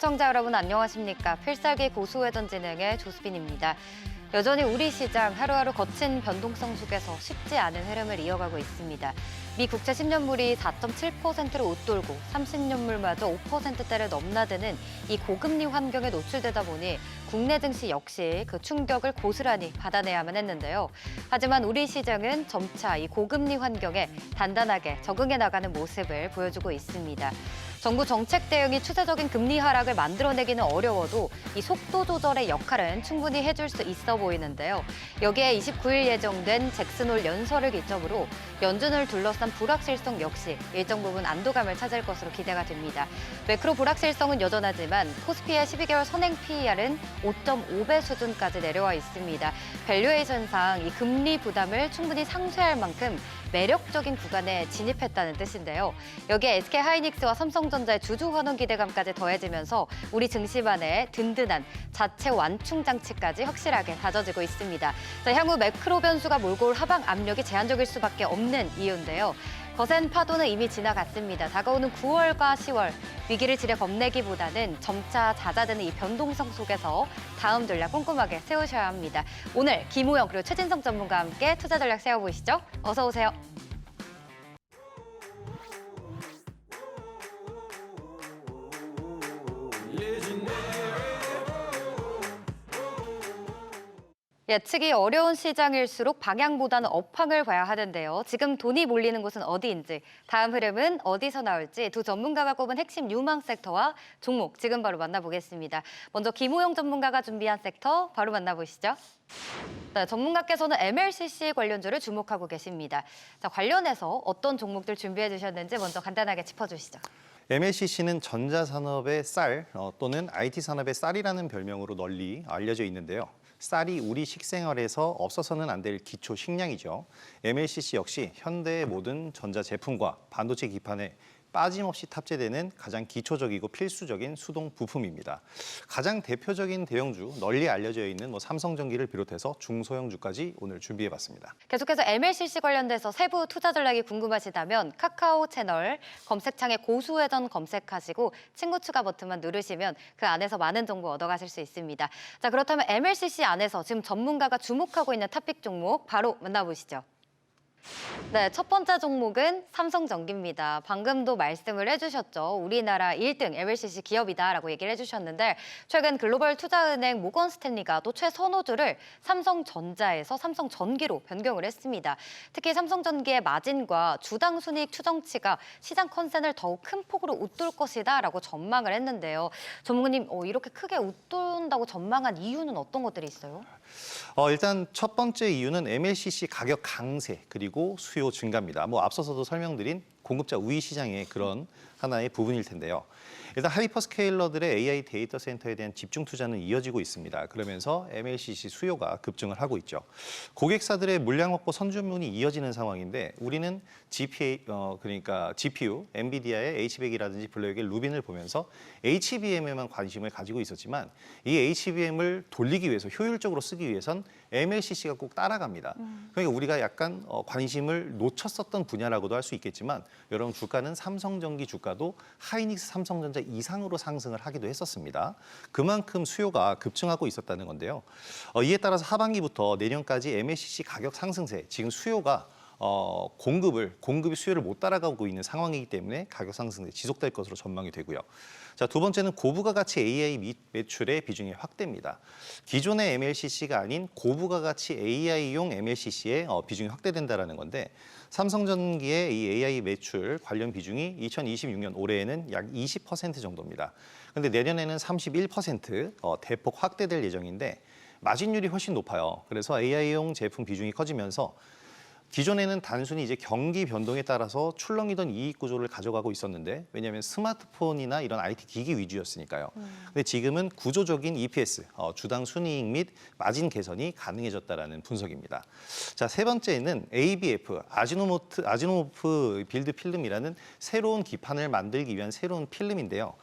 시청자 여러분 안녕하십니까? 필살기 고수회전 진행의 조수빈입니다. 여전히 우리 시장 하루하루 거친 변동성 속에서 쉽지 않은 흐름을 이어가고 있습니다. 미 국채 10년물이 4.7%로 웃돌고 30년물마저 5%대를 넘나드는 이 고금리 환경에 노출되다 보니 국내 증시 역시 그 충격을 고스란히 받아내야만 했는데요. 하지만 우리 시장은 점차 이 고금리 환경에 단단하게 적응해 나가는 모습을 보여주고 있습니다. 정부 정책 대응이 추세적인 금리 하락을 만들어내기는 어려워도 이 속도 조절의 역할은 충분히 해줄 수 있어 보이는데요. 여기에 29일 예정된 잭슨홀 연설을 기점으로 연준을 둘러싼 불확실성 역시 일정 부분 안도감을 찾을 것으로 기대가 됩니다. 매크로 불확실성은 여전하지만 코스피의 12개월 선행 PER은 5.5배 수준까지 내려와 있습니다. 밸류에이션상 이 금리 부담을 충분히 상쇄할 만큼 매력적인 구간에 진입했다는 뜻인데요. 여기에 SK하이닉스와 삼성전자의 주주 환원 기대감까지 더해지면서 우리 증시만의 든든한 자체 완충 장치까지 확실하게 다져지고 있습니다. 자, 향후 매크로 변수가 몰고 올 하방 압력이 제한적일 수밖에 없는 이유인데요. 거센 파도는 이미 지나갔습니다. 다가오는 9월과 10월 위기를 지레 겁내기보다는 점차 잦아드는 이 변동성 속에서 다음 전략 꼼꼼하게 세우셔야 합니다. 오늘 김호영 그리고 최진성 전문가와 함께 투자 전략 세워보시죠. 어서 오세요. 예측이 어려운 시장일수록 방향보다는 업황을 봐야 하는데요. 지금 돈이 몰리는 곳은 어디인지, 다음 흐름은 어디서 나올지 두 전문가가 꼽은 핵심 유망 섹터와 종목 지금 바로 만나보겠습니다. 먼저 김호영 전문가가 준비한 섹터 바로 만나보시죠. 네, 전문가께서는 MLCC 관련주를 주목하고 계십니다. 자, 관련해서 어떤 종목들 준비해 주셨는지 먼저 간단하게 짚어주시죠. MLCC는 전자산업의 쌀 또는 IT 산업의 쌀이라는 별명으로 널리 알려져 있는데요. 쌀이 우리 식생활에서 없어서는 안 될 기초 식량이죠. MLCC 역시 현대의 모든 전자제품과 반도체 기판에 빠짐없이 탑재되는 가장 기초적이고 필수적인 수동 부품입니다. 가장 대표적인 대형주, 널리 알려져 있는 삼성전기를 비롯해서 중소형주까지 오늘 준비해봤습니다. 계속해서 MLCC 관련돼서 세부 투자 전략이 궁금하시다면 카카오 채널 검색창에 고수회전 검색하시고 친구 추가 버튼만 누르시면 그 안에서 많은 정보 얻어가실 수 있습니다. 자, 그렇다면 MLCC 안에서 지금 전문가가 주목하고 있는 탑픽 종목 바로 만나보시죠. 네, 첫 번째 종목은 삼성전기입니다. 방금도 말씀을 해주셨죠. 우리나라 1등 MLCC 기업이다라고 얘기를 해주셨는데 최근 글로벌 투자은행 모건 스탠리가 또 최선호주를 삼성전자에서 삼성전기로 변경을 했습니다. 특히 삼성전기의 마진과 주당 순이익 추정치가 시장 컨센을 더욱 큰 폭으로 웃돌 것이다라고 전망을 했는데요. 전문가님, 이렇게 크게 웃돈다고 전망한 이유는 어떤 것들이 있어요? 일단 첫 번째 이유는 MLCC 가격 강세 그리고 수요 증가입니다. 앞서서도 설명드린 공급자 우위 시장의 그런 하나의 부분일 텐데요. 일단 하이퍼스케일러들의 AI 데이터 센터에 대한 집중 투자는 이어지고 있습니다. 그러면서 MLCC 수요가 급증을 하고 있죠. 고객사들의 물량 확보 선주문이 이어지는 상황인데 우리는 그러니까 GPU, 엔비디아의 H100이라든지 블랙의 루빈을 보면서 HBM에만 관심을 가지고 있었지만 이 HBM을 돌리기 위해서 효율적으로 쓰기 위해선 MLCC가 꼭 따라갑니다. 그러니까 우리가 약간 관심을 놓쳤었던 분야라고도 할 수 있겠지만 여러분 주가는 삼성전기 주가도 하이닉스 삼성전자 이상으로 상승을 하기도 했었습니다. 그만큼 수요가 급증하고 있었다는 건데요. 이에 따라서 하반기부터 내년까지 MLCC 가격 상승세, 지금 수요가 공급이 수요를 못 따라가고 있는 상황이기 때문에 가격 상승세 지속될 것으로 전망이 되고요. 자, 두 번째는 고부가가치 AI 매출의 비중의 확대입니다. 기존의 MLCC가 아닌 고부가가치 AI용 MLCC의 비중이 확대된다는 건데 삼성전기의 이 AI 매출 관련 비중이 2026년 올해에는 약 20% 정도입니다. 그런데 내년에는 31% 대폭 확대될 예정인데 마진율이 훨씬 높아요. 그래서 AI용 제품 비중이 커지면서 기존에는 단순히 이제 경기 변동에 따라서 출렁이던 이익 구조를 가져가고 있었는데 왜냐하면 스마트폰이나 이런 IT 기기 위주였으니까요. 근데 지금은 구조적인 EPS, 주당 순이익 및 마진 개선이 가능해졌다라는 분석입니다. 자, 세 번째는 ABF, 아지노모프 빌드 필름이라는 새로운 기판을 만들기 위한 새로운 필름인데요.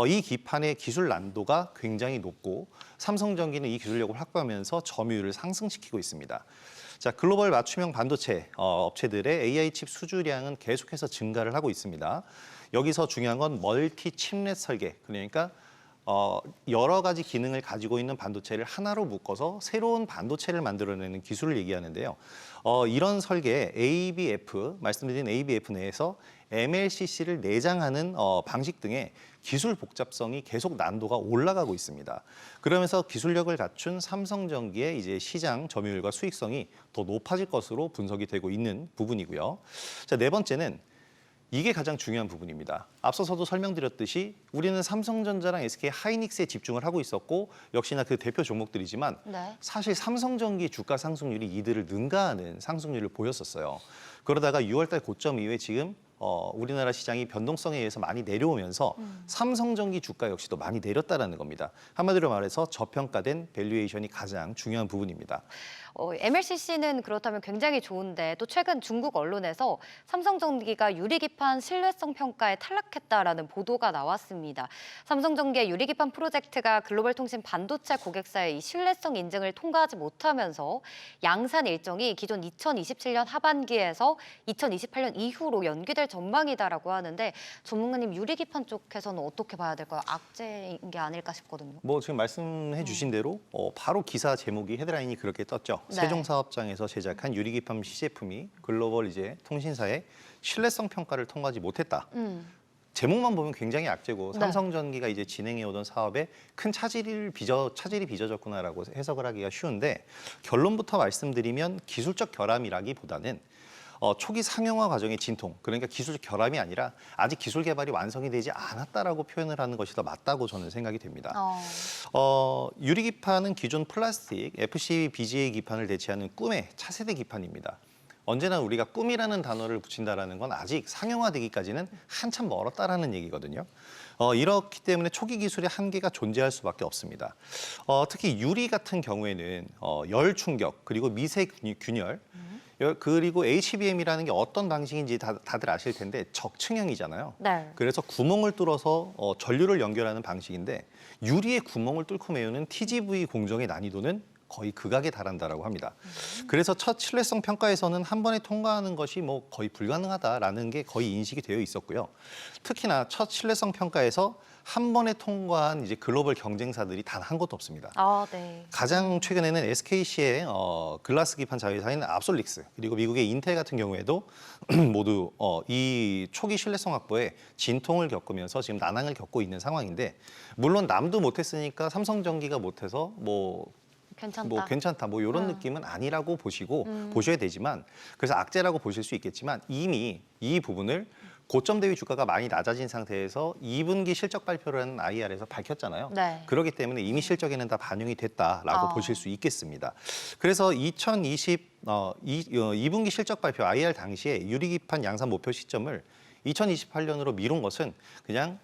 이 기판의 기술 난도가 굉장히 높고 삼성전기는 이 기술력을 확보하면서 점유율을 상승시키고 있습니다. 자, 글로벌 맞춤형 반도체 업체들의 AI 칩 수주량은 계속해서 증가를 하고 있습니다. 여기서 중요한 건 멀티 칩렛 설계, 그러니까 여러 가지 기능을 가지고 있는 반도체를 하나로 묶어서 새로운 반도체를 만들어내는 기술을 얘기하는데요. 이런 설계에 ABF, 말씀드린 ABF 내에서 MLCC를 내장하는 방식 등의 기술 복잡성이 계속 난도가 올라가고 있습니다. 그러면서 기술력을 갖춘 삼성전기의 이제 시장 점유율과 수익성이 더 높아질 것으로 분석이 되고 있는 부분이고요. 자, 네 번째는 이게 가장 중요한 부분입니다. 앞서서도 설명드렸듯이 우리는 삼성전자랑 SK 하이닉스에 집중을 하고 있었고 역시나 그 대표 종목들이지만 네. 사실 삼성전기 주가 상승률이 이들을 능가하는 상승률을 보였었어요. 그러다가 6월달 고점 이후에 지금 우리나라 시장이 변동성에 의해서 많이 내려오면서 삼성전기 주가 역시도 많이 내렸다라는 겁니다. 한마디로 말해서 저평가된 밸류에이션이 가장 중요한 부분입니다. MLCC는 그렇다면 굉장히 좋은데 또 최근 중국 언론에서 삼성전기가 유리기판 신뢰성 평가에 탈락했다라는 보도가 나왔습니다. 삼성전기의 유리기판 프로젝트가 글로벌통신 반도체 고객사의 이 신뢰성 인증을 통과하지 못하면서 양산 일정이 기존 2027년 하반기에서 2028년 이후로 연기될 전망이다라고 하는데 전문가님 유리기판 쪽에서는 어떻게 봐야 될까요? 악재인 게 아닐까 싶거든요. 뭐 지금 말씀해 주신 대로 바로 기사 제목이 헤드라인이 그렇게 떴죠. 네. 세종사업장에서 제작한 유리기판 시제품이 글로벌 이제 통신사의 신뢰성 평가를 통과하지 못했다. 제목만 보면 굉장히 악재고 네. 삼성전기가 이제 진행해오던 사업에 큰 차질이 빚어졌구나라고 해석을 하기가 쉬운데 결론부터 말씀드리면 기술적 결함이라기보다는 초기 상용화 과정의 진통, 그러니까 기술적 결함이 아니라 아직 기술 개발이 완성이 되지 않았다라고 표현을 하는 것이 더 맞다고 저는 생각이 됩니다. 유리기판은 기존 플라스틱, FC, BGA 기판을 대체하는 꿈의 차세대 기판입니다. 언제나 우리가 꿈이라는 단어를 붙인다라는 건 아직 상용화되기까지는 한참 멀었다라는 얘기거든요. 이렇기 때문에 초기 기술의 한계가 존재할 수밖에 없습니다. 특히 유리 같은 경우에는 열 충격 그리고 미세 균열 그리고 HBM이라는 게 어떤 방식인지 다들 아실 텐데 적층형이잖아요. 네. 그래서 구멍을 뚫어서 전류를 연결하는 방식인데 유리에 구멍을 뚫고 메우는 TGV 공정의 난이도는 거의 극악에 달한다라고 합니다. 그래서 첫 신뢰성 평가에서는 한 번에 통과하는 것이 뭐 거의 불가능하다라는 게 거의 인식이 되어 있었고요. 특히나 첫 신뢰성 평가에서 한 번에 통과한 이제 글로벌 경쟁사들이 단 한 곳도 없습니다. 네. 가장 최근에는 SKC의 글라스 기판 자회사인 압솔릭스 그리고 미국의 인텔 같은 경우에도 모두 이 초기 신뢰성 확보에 진통을 겪으면서 지금 난항을 겪고 있는 상황인데 물론 남도 못했으니까 삼성전기가 못해서 괜찮다 뭐 이런 느낌은 아니라고 보셔야 되지만 그래서 악재라고 보실 수 있겠지만 이미 이 부분을 고점 대비 주가가 많이 낮아진 상태에서 2분기 실적 발표를 한 IR에서 밝혔잖아요. 네. 그렇기 때문에 이미 실적에는 다 반영이 됐다라고 보실 수 있겠습니다. 그래서 2분기 실적 발표 IR 당시에 유리기판 양산 목표 시점을 2028년으로 미룬 것은 그냥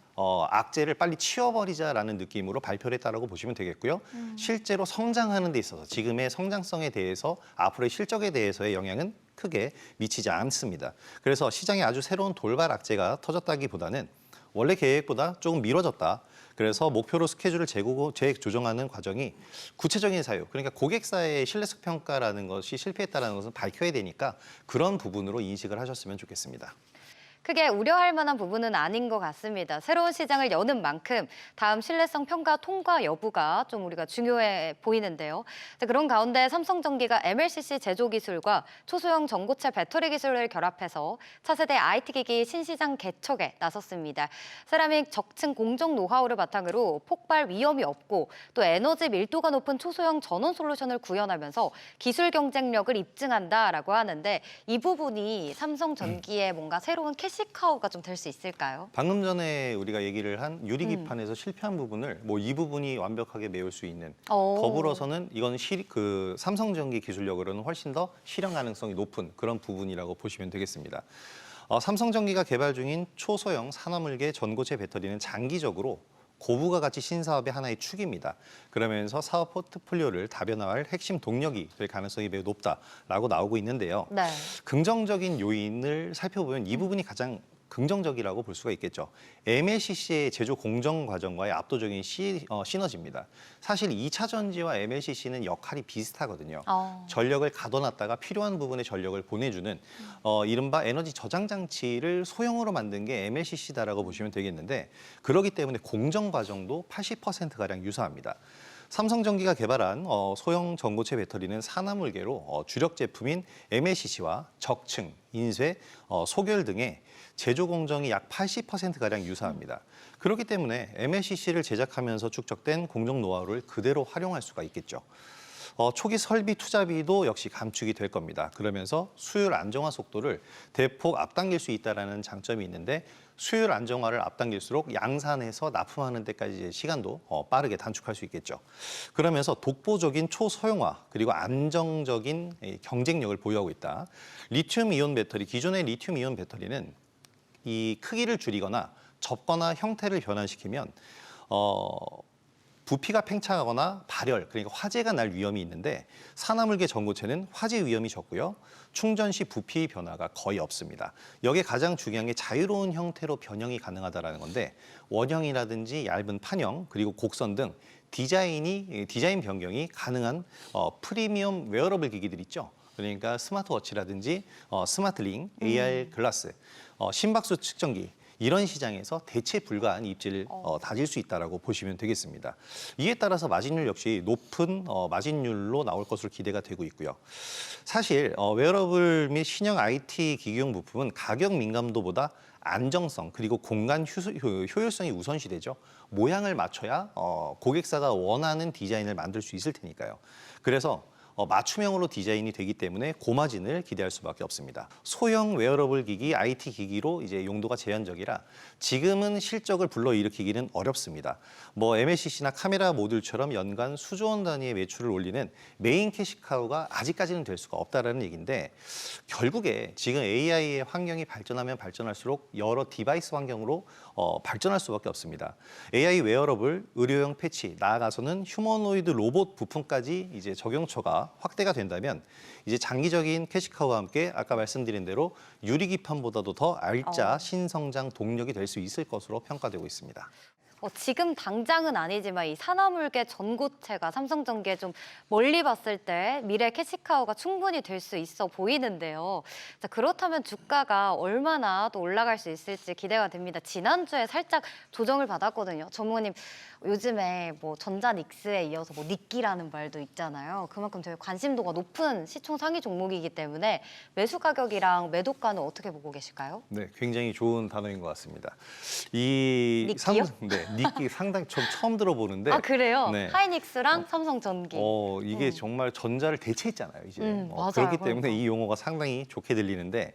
악재를 빨리 치워버리자라는 느낌으로 발표를 했다라고 보시면 되겠고요. 실제로 성장하는 데 있어서 지금의 성장성에 대해서 앞으로의 실적에 대해서의 영향은 크게 미치지 않습니다. 그래서 시장에 아주 새로운 돌발 악재가 터졌다기보다는 원래 계획보다 조금 미뤄졌다. 그래서 목표로 스케줄을 재조정하는 과정이 구체적인 사유, 그러니까 고객사의 신뢰성 평가라는 것이 실패했다는 것은 밝혀야 되니까 그런 부분으로 인식을 하셨으면 좋겠습니다. 크게 우려할 만한 부분은 아닌 것 같습니다. 새로운 시장을 여는 만큼 다음 신뢰성 평가 통과 여부가 좀 우리가 중요해 보이는데요. 그런 가운데 삼성전기가 MLCC 제조 기술과 초소형 전고체 배터리 기술을 결합해서 차세대 IT 기기 신시장 개척에 나섰습니다. 세라믹 적층 공정 노하우를 바탕으로 폭발 위험이 없고 또 에너지 밀도가 높은 초소형 전원 솔루션을 구현하면서 기술 경쟁력을 입증한다라고 하는데 이 부분이 삼성전기의 뭔가 새로운 캐시카우가 좀 될 수 있을까요? 방금 전에 우리가 얘기를 한 유리기판에서 실패한 부분을 뭐 이 부분이 완벽하게 메울 수 있는 더불어서는 이건 삼성전기 기술력으로는 훨씬 더 실현 가능성이 높은 그런 부분이라고 보시면 되겠습니다. 삼성전기가 개발 중인 초소형 산화물계 전고체 배터리는 장기적으로 고부가 가치 신사업의 하나의 축입니다. 그러면서 사업 포트폴리오를 다변화할 핵심 동력이 될 가능성이 매우 높다라고 나오고 있는데요. 네. 긍정적인 요인을 살펴보면 이 부분이 가장 긍정적이라고 볼 수가 있겠죠. MLCC의 제조 공정 과정과의 압도적인 시너지입니다. 사실 2차 전지와 MLCC는 역할이 비슷하거든요. 전력을 가둬놨다가 필요한 부분에 전력을 보내주는 이른바 에너지 저장 장치를 소형으로 만든 게 MLCC다라고 보시면 되겠는데, 그렇기 때문에 공정 과정도 80%가량 유사합니다. 삼성전기가 개발한 소형 전고체 배터리는 산화물계로 주력 제품인 MLCC와 적층, 인쇄, 소결 등의 제조 공정이 약 80%가량 유사합니다. 그렇기 때문에 MLCC를 제작하면서 축적된 공정 노하우를 그대로 활용할 수가 있겠죠. 초기 설비 투자비도 역시 감축이 될 겁니다. 그러면서 수율 안정화 속도를 대폭 앞당길 수 있다는 장점이 있는데, 수율 안정화를 앞당길수록 양산해서 납품하는 데까지 시간도 빠르게 단축할 수 있겠죠. 그러면서 독보적인 초소형화 그리고 안정적인 경쟁력을 보유하고 있다. 리튬이온 배터리, 기존의 리튬이온 배터리는 이 크기를 줄이거나 접거나 형태를 변환시키면 부피가 팽창하거나 발열, 그러니까 화재가 날 위험이 있는데, 산화물계 전고체는 화재 위험이 적고요. 충전 시 부피 변화가 거의 없습니다. 여기에 가장 중요한 게 자유로운 형태로 변형이 가능하다는 건데, 원형이라든지 얇은 판형, 그리고 곡선 등 디자인 변경이 가능한 프리미엄 웨어러블 기기들 있죠. 그러니까 스마트워치라든지 스마트링, AR 글라스, 심박수 측정기, 이런 시장에서 대체 불가한 입지를 다질 수 있다고 보시면 되겠습니다. 이에 따라서 마진율 역시 높은 마진율로 나올 것으로 기대가 되고 있고요. 사실 웨어러블 및 신형 IT 기기용 부품은 가격 민감도보다 안정성 그리고 공간 효율성이 우선시되죠. 모양을 맞춰야 고객사가 원하는 디자인을 만들 수 있을 테니까요. 그래서 맞춤형으로 디자인이 되기 때문에 고마진을 기대할 수밖에 없습니다. 소형 웨어러블 기기, IT 기기로 이제 용도가 제한적이라 지금은 실적을 불러일으키기는 어렵습니다. MLCC나 카메라 모듈처럼 연간 수조 원 단위의 매출을 올리는 메인 캐시카우가 아직까지는 될 수가 없다라는 얘기인데, 결국에 지금 AI의 환경이 발전하면 발전할수록 여러 디바이스 환경으로 발전할 수밖에 없습니다. AI 웨어러블, 의료용 패치, 나아가서는 휴머노이드 로봇 부품까지 이제 적용처가 확대가 된다면, 이제 장기적인 캐시카우와 함께 아까 말씀드린 대로 유리기판보다도 더 알짜 신성장 동력이 될 수 있을 것으로 평가되고 있습니다. 지금 당장은 아니지만 이 산화물계 전고체가 삼성전기에 좀 멀리 봤을 때 미래 캐시카우가 충분히 될 수 있어 보이는데요. 자, 그렇다면 주가가 얼마나 또 올라갈 수 있을지 기대가 됩니다. 지난주에 살짝 조정을 받았거든요. 전무님, 요즘에 전자닉스에 이어서 니끼라는 말도 있잖아요. 그만큼 되게 관심도가 높은 시총 상위 종목이기 때문에 매수 가격이랑 매도가는 어떻게 보고 계실까요? 네, 굉장히 좋은 단어인 것 같습니다. 이 니끼요? 니끼 상당히 처음 들어보는데. 아, 그래요? 네. 하이닉스랑 삼성전기. 이게 정말 전자를 대체했잖아요, 이제. 맞아요. 그렇기 때문에 그러니까. 이 용어가 상당히 좋게 들리는데,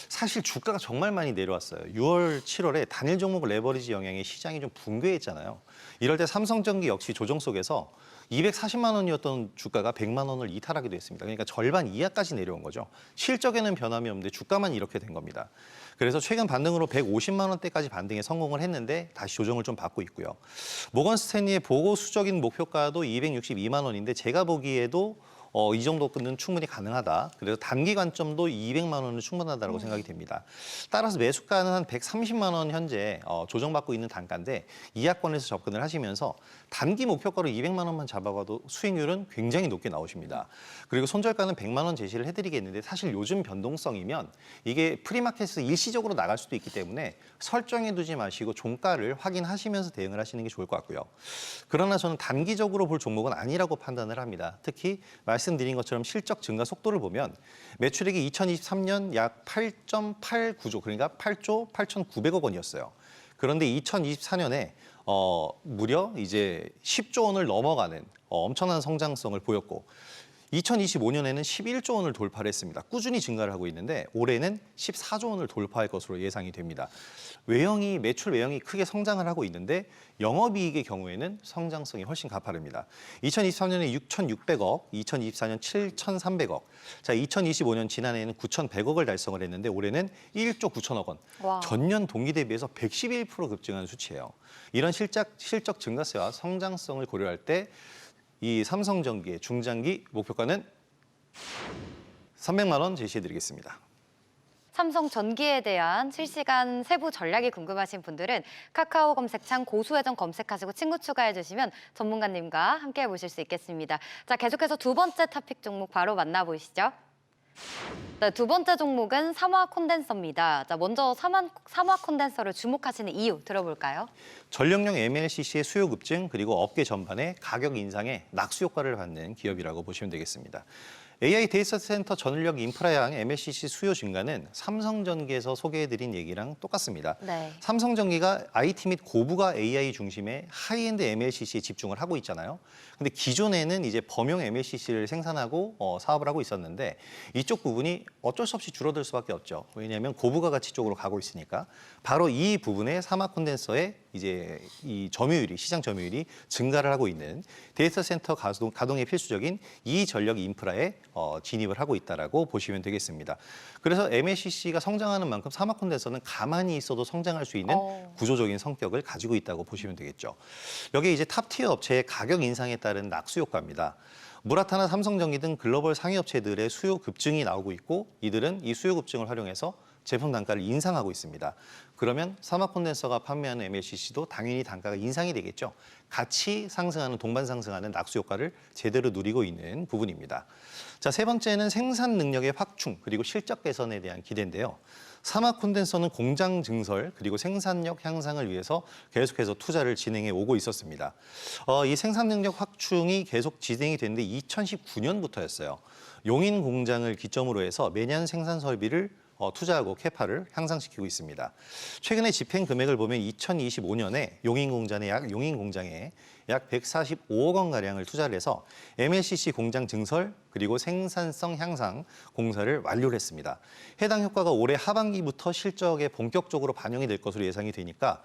사실 주가가 정말 많이 내려왔어요. 6월, 7월에 단일 종목 레버리지 영향에 시장이 좀 붕괴했잖아요. 이럴 때 삼성전기 역시 조정 속에서 240만 원이었던 주가가 100만 원을 이탈하기도 했습니다. 그러니까 절반 이하까지 내려온 거죠. 실적에는 변함이 없는데 주가만 이렇게 된 겁니다. 그래서 최근 반등으로 150만 원대까지 반등에 성공을 했는데 다시 조정을 좀 받고 있고요. 모건 스탠리의 보고 수적인 목표가도 262만 원인데 제가 보기에도 이 정도는 충분히 가능하다. 그래서 단기 관점도 200만 원은 충분하다고 생각이 됩니다. 따라서 매수가는 한 130만 원 현재 조정받고 있는 단가인데 이하권에서 접근을 하시면서 단기 목표가로 200만 원만 잡아봐도 수익률은 굉장히 높게 나오십니다. 그리고 손절가는 100만 원 제시를 해드리겠는데, 사실 요즘 변동성이면 이게 프리마켓에서 일시적으로 나갈 수도 있기 때문에 설정해두지 마시고 종가를 확인하시면서 대응을 하시는 게 좋을 것 같고요. 그러나 저는 단기적으로 볼 종목은 아니라고 판단을 합니다. 특히 말씀드린 것처럼 실적 증가 속도를 보면 매출액이 2023년 약 8.89조, 그러니까 8조 8,900억 원이었어요. 그런데 2024년에 무려 이제 10조 원을 넘어가는 엄청난 성장성을 보였고, 2025년에는 11조 원을 돌파를 했습니다. 꾸준히 증가를 하고 있는데 올해는 14조 원을 돌파할 것으로 예상이 됩니다. 매출 외형이 크게 성장을 하고 있는데 영업이익의 경우에는 성장성이 훨씬 가파릅니다. 2023년에 6,600억, 2024년 7,300억, 자 2025년 지난해에는 9,100억을 달성을 했는데 올해는 1조 9천억 원, 와. 전년 동기 대비해서 111% 급증한 수치예요. 이런 실적 증가세와 성장성을 고려할 때 이 삼성전기의 중장기 목표가는 300만 원 제시해드리겠습니다. 삼성전기에 대한 실시간 세부 전략이 궁금하신 분들은 카카오 검색창 고수회전 검색하시고 친구 추가해 주시면 전문가님과 함께 보실 수 있겠습니다. 자, 계속해서 두 번째 토픽 종목 바로 만나보시죠. 네, 두 번째 종목은 삼화 콘덴서입니다. 자, 먼저 삼화 콘덴서를 주목하시는 이유 들어볼까요? 전력용 MLCC의 수요 급증 그리고 업계 전반의 가격 인상에 낙수 효과를 받는 기업이라고 보시면 되겠습니다. AI 데이터 센터 전력 인프라양 MLCC 수요 증가는 삼성전기에서 소개해드린 얘기랑 똑같습니다. 네. 삼성전기가 IT 및 고부가 AI 중심의 하이엔드 MLCC에 집중을 하고 있잖아요. 근데 기존에는 이제 범용 MLCC를 생산하고 사업을 하고 있었는데 이쪽 부분이 어쩔 수 없이 줄어들 수밖에 없죠. 왜냐하면 고부가 가치 쪽으로 가고 있으니까 바로 이 부분에 삼화 콘덴서의 이제 이 점유율이 시장 점유율이 증가를 하고 있는 데이터 센터 가동에 필수적인 이 전력 인프라에 진입을 하고 있다라고 보시면 되겠습니다. 그래서 MLCC가 성장하는 만큼 삼화 콘덴서는 가만히 있어도 성장할 수 있는 구조적인 성격을 가지고 있다고 보시면 되겠죠. 여기에 이제 탑티어 업체의 가격 인상에 따른 낙수 효과입니다. 무라타나 삼성전기 등 글로벌 상위 업체들의 수요 급증이 나오고 있고 이들은 이 수요 급증을 활용해서 제품 단가를 인상하고 있습니다. 그러면 삼화 콘덴서가 판매하는 MLCC도 당연히 단가가 인상이 되겠죠. 같이 상승하는 동반 상승하는 낙수 효과를 제대로 누리고 있는 부분입니다. 자, 세 번째는 생산 능력의 확충 그리고 실적 개선에 대한 기대인데요. 삼화 콘덴서는 공장 증설 그리고 생산력 향상을 위해서 계속해서 투자를 진행해 오고 있었습니다. 이 생산 능력 확충이 계속 진행이 됐는데 2019년부터였어요. 용인 공장을 기점으로 해서 매년 생산 설비를 투자하고 캐파를 향상시키고 있습니다. 최근에 집행 금액을 보면 2025년에 용인 공장에 약 145억 원 가량을 투자를 해서 MLCC 공장 증설 그리고 생산성 향상 공사를 완료를 했습니다. 해당 효과가 올해 하반기부터 실적에 본격적으로 반영이 될 것으로 예상이 되니까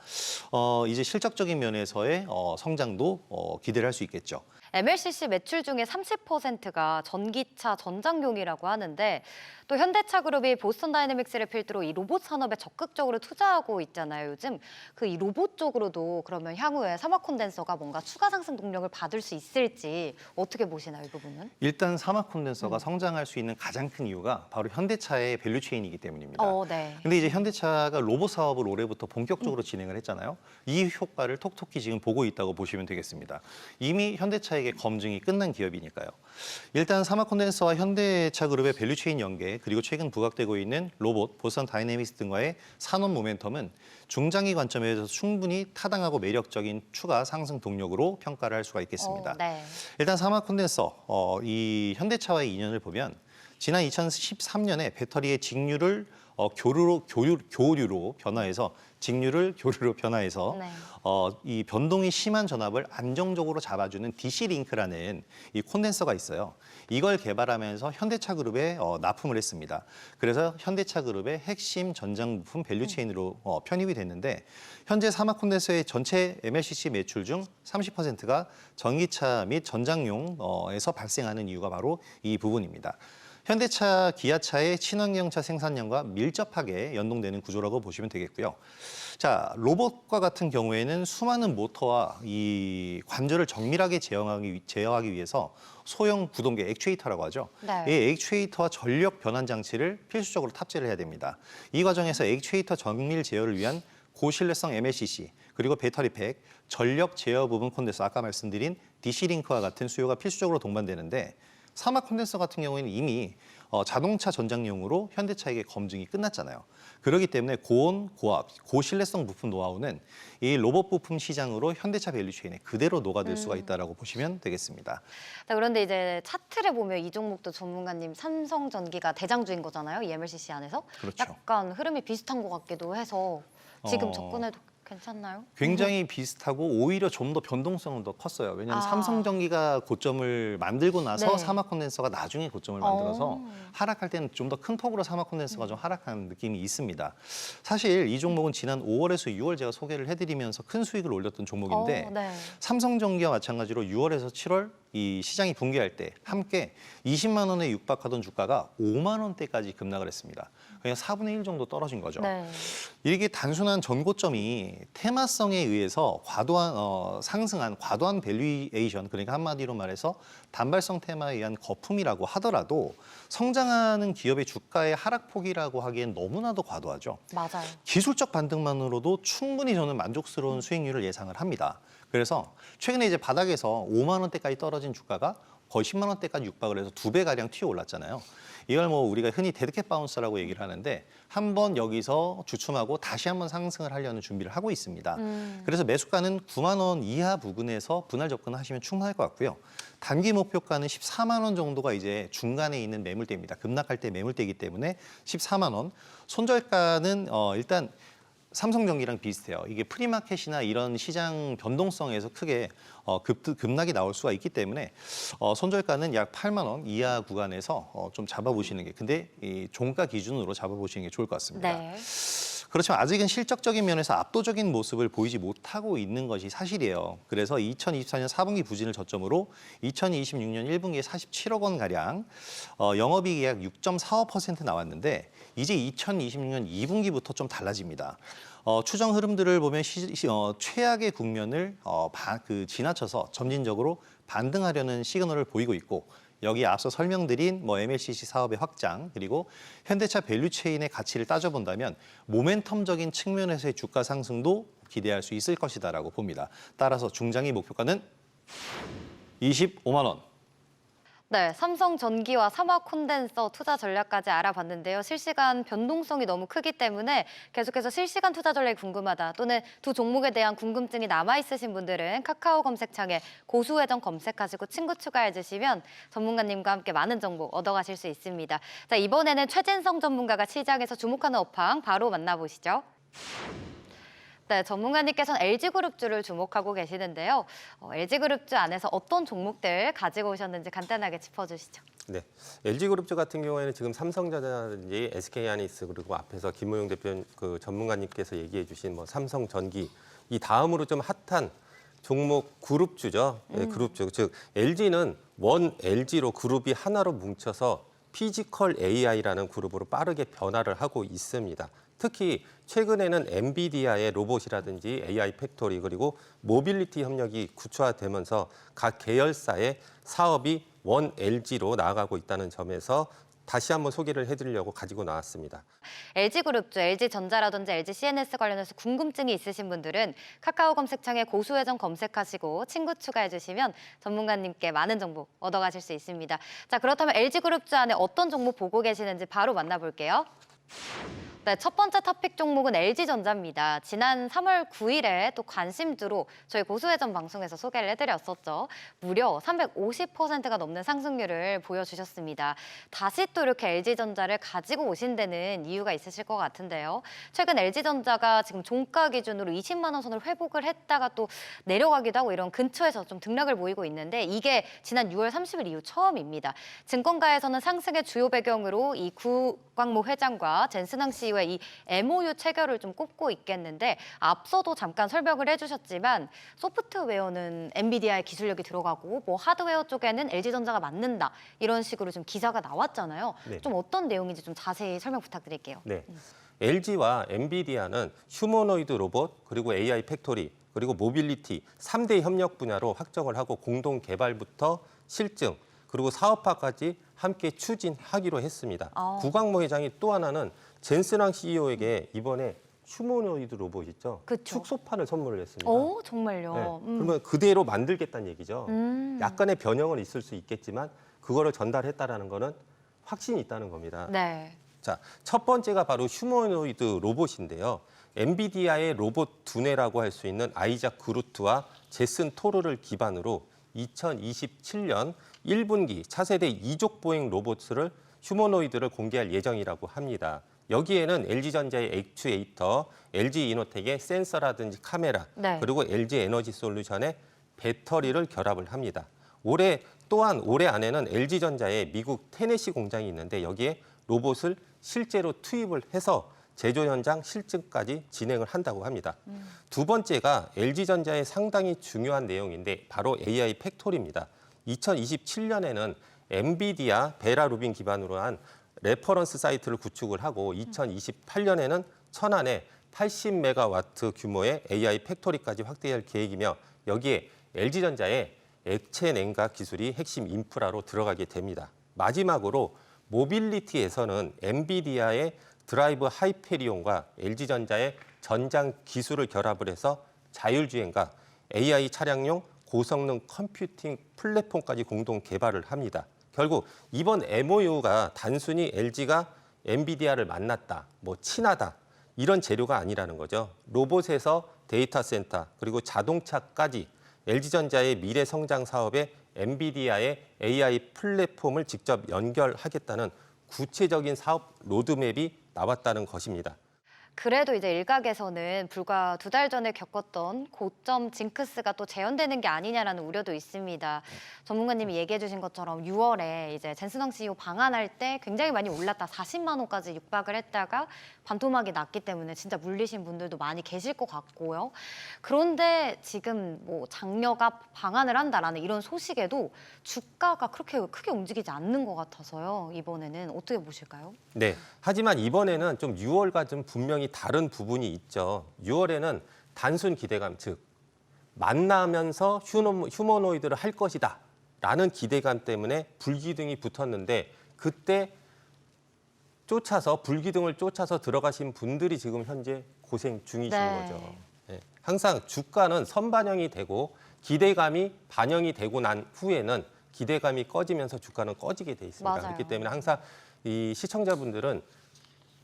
이제 실적적인 면에서의 성장도 기대를 할 수 있겠죠. MLCC 매출 중에 30%가 전기차 전장용이라고 하는데 또 현대차 그룹이 보스턴 다이내믹스를 필두로 이 로봇 산업에 적극적으로 투자하고 있잖아요. 요즘 이 로봇 쪽으로도 그러면 향후에 삼화 콘덴서가 뭔가 추가 상승 동력을 받을 수 있을지 어떻게 보시나요, 이 부분은? 일단 삼화 콘덴서가 성장할 수 있는 가장 큰 이유가 바로 현대차의 밸류체인이기 때문입니다. 네. 근데 이제 현대차가 로봇 사업을 올해부터 본격적으로 진행을 했잖아요. 이 효과를 톡톡히 지금 보고 있다고 보시면 되겠습니다. 이미 현대차에게 검증이 끝난 기업이니까요. 일단 삼화 콘덴서와 현대차 그룹의 밸류체인 연계 그리고 최근 부각되고 있는 로봇, 보스턴 다이내믹스 등과의 산업 모멘텀은 중장기 관점에서 충분히 타당하고 매력적인 추가 상승 동력으로 평가를 할 수가 있겠습니다. 네. 일단 삼화 콘덴서, 이 현대차와의 인연을 보면 지난 2013년에 배터리의 직류를 교류로 변화해서 네. 이 변동이 심한 전압을 안정적으로 잡아주는 DC 링크라는 이 콘덴서가 있어요. 이걸 개발하면서 현대차 그룹에 납품을 했습니다. 그래서 현대차 그룹의 핵심 전장 부품 밸류체인으로 편입이 됐는데 현재 삼화 콘덴서의 전체 MLCC 매출 중 30%가 전기차 및 전장용에서 발생하는 이유가 바로 이 부분입니다. 현대차, 기아차의 친환경차 생산량과 밀접하게 연동되는 구조라고 보시면 되겠고요. 자, 로봇과 같은 경우에는 수많은 모터와 이 관절을 정밀하게 제어하기 위해서 소형 구동계 액추에이터라고 하죠. 네. 이 액추에이터와 전력 변환 장치를 필수적으로 탑재를 해야 됩니다. 이 과정에서 액추에이터 정밀 제어를 위한 고신뢰성 MLCC, 그리고 배터리팩, 전력 제어 부분 콘덴서, 아까 말씀드린 DC링크와 같은 수요가 필수적으로 동반되는데 삼화 콘덴서 같은 경우에는 이미 자동차 전장용으로 현대차에게 검증이 끝났잖아요. 그렇기 때문에 고온, 고압, 고신뢰성 부품 노하우는 이 로봇 부품 시장으로 현대차 밸류체인에 그대로 녹아들 수가 있다고 보시면 되겠습니다. 자, 그런데 이제 차트를 보면 이 종목도 전문가님 삼성전기가 대장주인 거잖아요. 이 MLCC 안에서. 그렇죠. 약간 흐름이 비슷한 것 같기도 해서 지금 어. 접근해도 괜찮나요? 굉장히 비슷하고 오히려 좀 더 변동성은 더 컸어요. 왜냐하면 삼성전기가 고점을 만들고 나서 네. 삼화 콘덴서가 나중에 고점을 만들어서 하락할 때는 좀 더 큰 폭으로 삼화 콘덴서가 좀 하락한 느낌이 있습니다. 사실 이 종목은 지난 5월에서 6월 제가 소개를 해드리면서 큰 수익을 올렸던 종목인데 네. 삼성전기와 마찬가지로 6월에서 7월 이 시장이 붕괴할 때 함께 20만 원에 육박하던 주가가 5만 원대까지 급락을 했습니다. 그냥 4분의 1 정도 떨어진 거죠. 네. 이게 단순한 전고점이 테마성에 의해서 상승한 과도한 밸류에이션, 그러니까 한마디로 말해서 단발성 테마에 의한 거품이라고 하더라도 성장하는 기업의 주가의 하락폭이라고 하기엔 너무나도 과도하죠. 맞아요. 기술적 반등만으로도 충분히 저는 만족스러운 수익률을 예상을 합니다. 그래서 최근에 이제 바닥에서 5만 원대까지 떨어진 주가가 거의 10만 원대까지 육박을 해서 2배가량 튀어 올랐잖아요. 이걸 뭐 우리가 흔히 데드캣 바운스라고 얘기를 하는데 한번 여기서 주춤하고 다시 한번 상승을 하려는 준비를 하고 있습니다. 그래서 매수가는 9만 원 이하 부근에서 분할 접근하시면 충분할 것 같고요. 단기 목표가는 14만 원 정도가 이제 중간에 있는 매물대입니다. 급락할 때 매물대이기 때문에 14만 원. 손절가는 일단 삼성전기랑 비슷해요. 이게 프리마켓이나 이런 시장 변동성에서 크게 급락이 나올 수가 있기 때문에 손절가는 약 8만 원 이하 구간에서 좀 잡아보시는 게, 근데 이 종가 기준으로 잡아보시는 게 좋을 것 같습니다. 네. 그렇지만 아직은 실적적인 면에서 압도적인 모습을 보이지 못하고 있는 것이 사실이에요. 그래서 2024년 4분기 부진을 저점으로 2026년 1분기에 47억 원 가량, 영업이익이 약 6.45% 나왔는데 이제 2026년 2분기부터 좀 달라집니다. 추정 흐름들을 보면 최악의 국면을 지나쳐서 점진적으로 반등하려는 시그널을 보이고 있고, 여기 앞서 설명드린 MLCC 사업의 확장, 그리고 현대차 밸류체인의 가치를 따져본다면 모멘텀적인 측면에서의 주가 상승도 기대할 수 있을 것이다라고 봅니다. 따라서 중장기 목표가는 25만 원. 네, 삼성전기와 삼화 콘덴서 투자 전략까지 알아봤는데요. 실시간 변동성이 너무 크기 때문에 계속해서 실시간 투자 전략이 궁금하다, 또는 두 종목에 대한 궁금증이 남아있으신 분들은 카카오 검색창에 고수회전 검색하시고 친구 추가해주시면 전문가님과 함께 많은 정보 얻어가실 수 있습니다. 자, 이번에는 최진성 전문가가 시장에서 주목하는 업황 바로 만나보시죠. 네, 전문가님께서는 LG그룹주를 주목하고 계시는데요. LG그룹주 안에서 어떤 종목들 가지고 오셨는지 간단하게 짚어주시죠. 네, LG그룹주 같은 경우에는 지금 삼성전자라든지 SK하이닉스, 그리고 앞에서 김호용 대표 전문가님께서 얘기해주신 삼성전기, 이 다음으로 좀 핫한 종목 그룹주죠. 네, 그룹주. 즉 LG는 원 LG로 그룹이 하나로 뭉쳐서 피지컬 AI라는 그룹으로 빠르게 변화를 하고 있습니다. 특히 최근에는 엔비디아의 로봇이라든지 AI 팩토리, 그리고 모빌리티 협력이 구체화되면서 각 계열사의 사업이 원 LG로 나아가고 있다는 점에서 다시 한번 소개를 해드리려고 가지고 나왔습니다. LG그룹주, LG전자라든지 LGCNS 관련해서 궁금증이 있으신 분들은 카카오 검색창에 고수회전 검색하시고 친구 추가해주시면 전문가님께 많은 정보 얻어가실 수 있습니다. 자, 그렇다면 LG그룹주 안에 어떤 종목 보고 계시는지 바로 만나볼게요. 네, 첫 번째 토픽 종목은 LG전자입니다. 지난 3월 9일에 또 관심주로 저희 고수회전 방송에서 소개를 해드렸었죠. 무려 350%가 넘는 상승률을 보여주셨습니다. 다시 또 이렇게 LG전자를 가지고 오신 데는 이유가 있으실 것 같은데요. 최근 LG전자가 지금 종가 기준으로 20만 원 선을 회복을 했다가 또 내려가기도 하고 이런 근처에서 좀 등락을 보이고 있는데, 이게 지난 6월 30일 이후 처음입니다. 증권가에서는 상승의 주요 배경으로 이 구광모 회장과 젠스낭 CEO의 이 MOU 체결을 좀 꼽고 있겠는데, 앞서도 잠깐 설명을 해주셨지만 소프트웨어는 엔비디아의 기술력이 들어가고 하드웨어 쪽에는 LG전자가 맞는다, 이런 식으로 좀 기사가 나왔잖아요. 네. 좀 어떤 내용인지 좀 자세히 설명 부탁드릴게요. 네, LG와 엔비디아는 휴머노이드 로봇, 그리고 AI 팩토리, 그리고 모빌리티 3대 협력 분야로 확정을 하고 공동 개발부터 실증, 그리고 사업화까지 함께 추진하기로 했습니다. 구광모 회장이 또 하나는 젠스랑 CEO에게 이번에 휴머노이드 로봇 있죠? 그쵸. 축소판을 선물을 했습니다. 오, 정말요? 네. 그러면 그대로 만들겠다는 얘기죠. 약간의 변형은 있을 수 있겠지만 그거를 전달했다라는 거는 확신이 있다는 겁니다. 네. 자, 첫 번째가 바로 휴머노이드 로봇인데요. 엔비디아의 로봇 두뇌라고 할 수 있는 아이작 그루트와 제슨 토르를 기반으로 2027년 1분기 차세대 이족 보행 로봇을 휴머노이드를 공개할 예정이라고 합니다. 여기에는 LG전자의 액추에이터, LG이노텍의 센서라든지 카메라, 네. 그리고 LG에너지솔루션의 배터리를 결합을 합니다. 또한 올해 안에는 LG전자의 미국 테네시 공장이 있는데 여기에 로봇을 실제로 투입을 해서 제조 현장 실증까지 진행을 한다고 합니다. 두 번째가 LG전자의 상당히 중요한 내용인데 바로 AI 팩토리입니다. 2027년에는 엔비디아 베라 루빈 기반으로 한 레퍼런스 사이트를 구축을 하고 2028년에는 천안에 80메가와트 규모의 AI 팩토리까지 확대할 계획이며 여기에 LG전자의 액체 냉각 기술이 핵심 인프라로 들어가게 됩니다. 마지막으로 모빌리티에서는 엔비디아의 드라이브 하이페리온과 LG전자의 전장 기술을 결합을 해서 자율주행과 AI 차량용 고성능 컴퓨팅 플랫폼까지 공동 개발을 합니다. 결국 이번 MOU가 단순히 LG가 엔비디아를 만났다, 뭐 친하다 이런 재료가 아니라는 거죠. 로봇에서 데이터 센터 그리고 자동차까지 LG전자의 미래 성장 사업에 엔비디아의 AI 플랫폼을 직접 연결하겠다는 구체적인 사업 로드맵이 나왔다는 것입니다. 그래도 이제 일각에서는 불과 2달 전에 겪었던 고점 징크스가 또 재현되는 게 아니냐라는 우려도 있습니다. 전문가님이 얘기해 주신 것처럼 6월에 이제 젠슨왕 CEO 방한할 때 굉장히 많이 올랐다 40만 원까지 육박을 했다가 반토막이 났기 때문에 진짜 물리신 분들도 많이 계실 것 같고요. 그런데 지금 뭐 장녀가 방한을 한다라는 이런 소식에도 주가가 그렇게 크게 움직이지 않는 것 같아서요. 이번에는 어떻게 보실까요? 네. 하지만 이번에는 좀 6월과 좀 분명히 다른 부분이 있죠. 6월에는 단순 기대감, 즉 만나면서 휴머노이드를 할 것이다 라는 기대감 때문에 불기둥이 붙었는데 그때 불기둥을 쫓아서 들어가신 분들이 지금 현재 고생 중이신 거죠. 네. 항상 주가는 선반영이 되고 기대감이 반영이 되고 난 후에는 기대감이 꺼지면서 주가는 꺼지게 돼 있습니다. 맞아요. 그렇기 때문에 항상 이 시청자분들은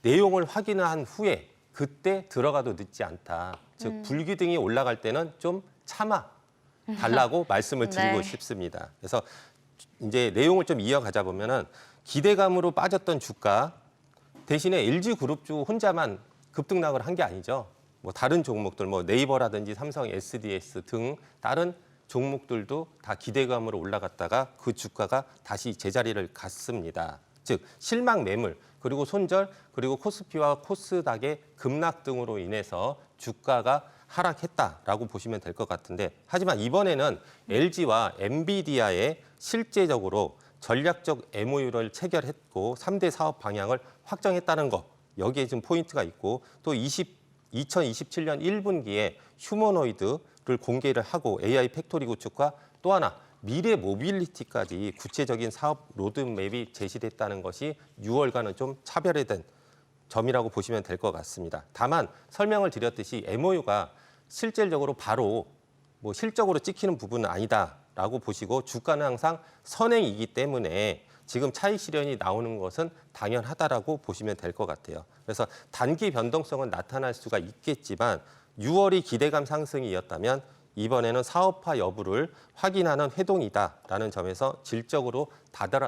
내용을 확인한 후에 그때 들어가도 늦지 않다. 즉 불기둥이 올라갈 때는 좀 참아 달라고 말씀을 드리고 네. 싶습니다. 그래서 이제 내용을 좀 이어가자 보면은 기대감으로 빠졌던 주가 대신에 LG그룹주 혼자만 급등락을 한 게 아니죠. 뭐 다른 종목들 뭐 네이버라든지 삼성 SDS 등 다른 종목들도 다 기대감으로 올라갔다가 그 주가가 다시 제자리를 갔습니다. 즉 실망 매물 그리고 손절 그리고 코스피와 코스닥의 급락 등으로 인해서 주가가 하락했다라고 보시면 될 것 같은데 하지만 이번에는 LG와 엔비디아에 실제적으로 전략적 MOU를 체결했고 3대 사업 방향을 확정했다는 거 여기에 좀 포인트가 있고 또 2027년 1분기에 휴머노이드를 공개를 하고 AI 팩토리 구축과 또 하나 미래 모빌리티까지 구체적인 사업 로드맵이 제시됐다는 것이 6월과는 좀 차별화된 점이라고 보시면 될 것 같습니다. 다만 설명을 드렸듯이 MOU가 실질적으로 바로 뭐 실적으로 찍히는 부분은 아니다라고 보시고 주가는 항상 선행이기 때문에 지금 차익 실현이 나오는 것은 당연하다라고 보시면 될 것 같아요. 그래서 단기 변동성은 나타날 수가 있겠지만 6월이 기대감 상승이었다면 이번에는 사업화 여부를 확인하는 회동이다라는 점에서 질적으로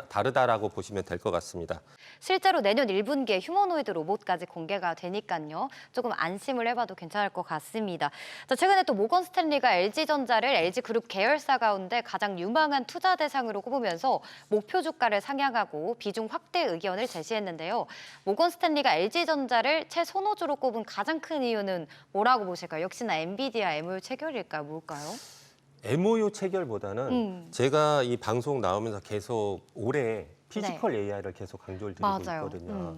다르다라고 보시면 될 것 같습니다. 실제로 내년 1분기에 휴머노이드 로봇까지 공개가 되니까요. 조금 안심을 해봐도 괜찮을 것 같습니다. 자, 최근에 또 모건 스탠리가 LG전자를 LG그룹 계열사 가운데 가장 유망한 투자 대상으로 꼽으면서 목표 주가를 상향하고 비중 확대 의견을 제시했는데요. 모건 스탠리가 LG전자를 최선호주로 꼽은 가장 큰 이유는 뭐라고 보실까요? 역시나 엔비디아 MOU 체결일까요? 뭘까요? MOU 체결보다는 제가 이 방송 나오면서 계속 올해 피지컬 AI를 계속 강조를 드리고 맞아요. 있거든요.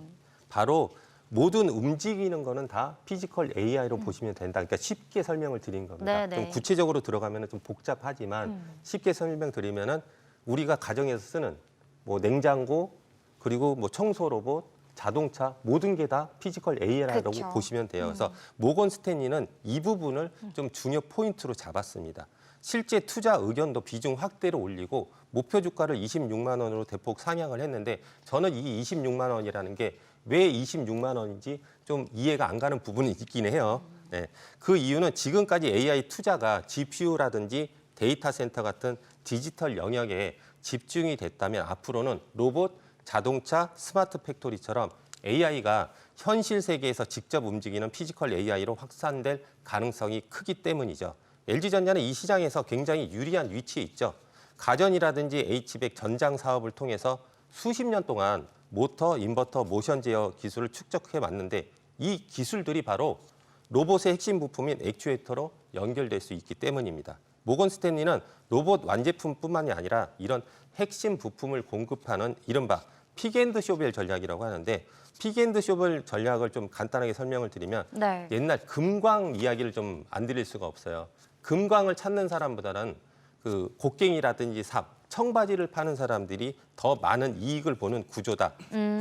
바로 모든 움직이는 거는 다 피지컬 AI로 보시면 된다. 그러니까 쉽게 설명을 드린 겁니다. 네네. 좀 구체적으로 들어가면 좀 복잡하지만 쉽게 설명드리면은 우리가 가정에서 쓰는 뭐 냉장고 그리고 뭐 청소 로봇, 자동차 모든 게 다 피지컬 AI라고 그쵸. 보시면 돼요. 그래서 모건 스탠리는 이 부분을 좀 중요 포인트로 잡았습니다. 실제 투자 의견도 비중 확대로 올리고 목표 주가를 26만 원으로 대폭 상향을 했는데 저는 이 26만 원이라는 게 왜 26만 원인지 좀 이해가 안 가는 부분이 있긴 해요. 네. 그 이유는 지금까지 AI 투자가 GPU라든지 데이터 센터 같은 디지털 영역에 집중이 됐다면 앞으로는 로봇, 자동차, 스마트 팩토리처럼 AI가 현실 세계에서 직접 움직이는 피지컬 AI로 확산될 가능성이 크기 때문이죠. LG전자는 이 시장에서 굉장히 유리한 위치에 있죠. 가전이라든지 H백 전장 사업을 통해서 수십 년 동안 모터, 인버터, 모션 제어 기술을 축적해 왔는데 이 기술들이 바로 로봇의 핵심 부품인 액추에이터로 연결될 수 있기 때문입니다. 모건 스탠리는 로봇 완제품뿐만이 아니라 이런 핵심 부품을 공급하는 이른바 픽앤드쇼벨 전략이라고 하는데 픽앤드쇼벨 전략을 좀 간단하게 설명을 드리면 네. 옛날 금광 이야기를 좀 안 드릴 수가 없어요. 금광을 찾는 사람보다는 그 곡괭이라든지 삽, 청바지를 파는 사람들이 더 많은 이익을 보는 구조다.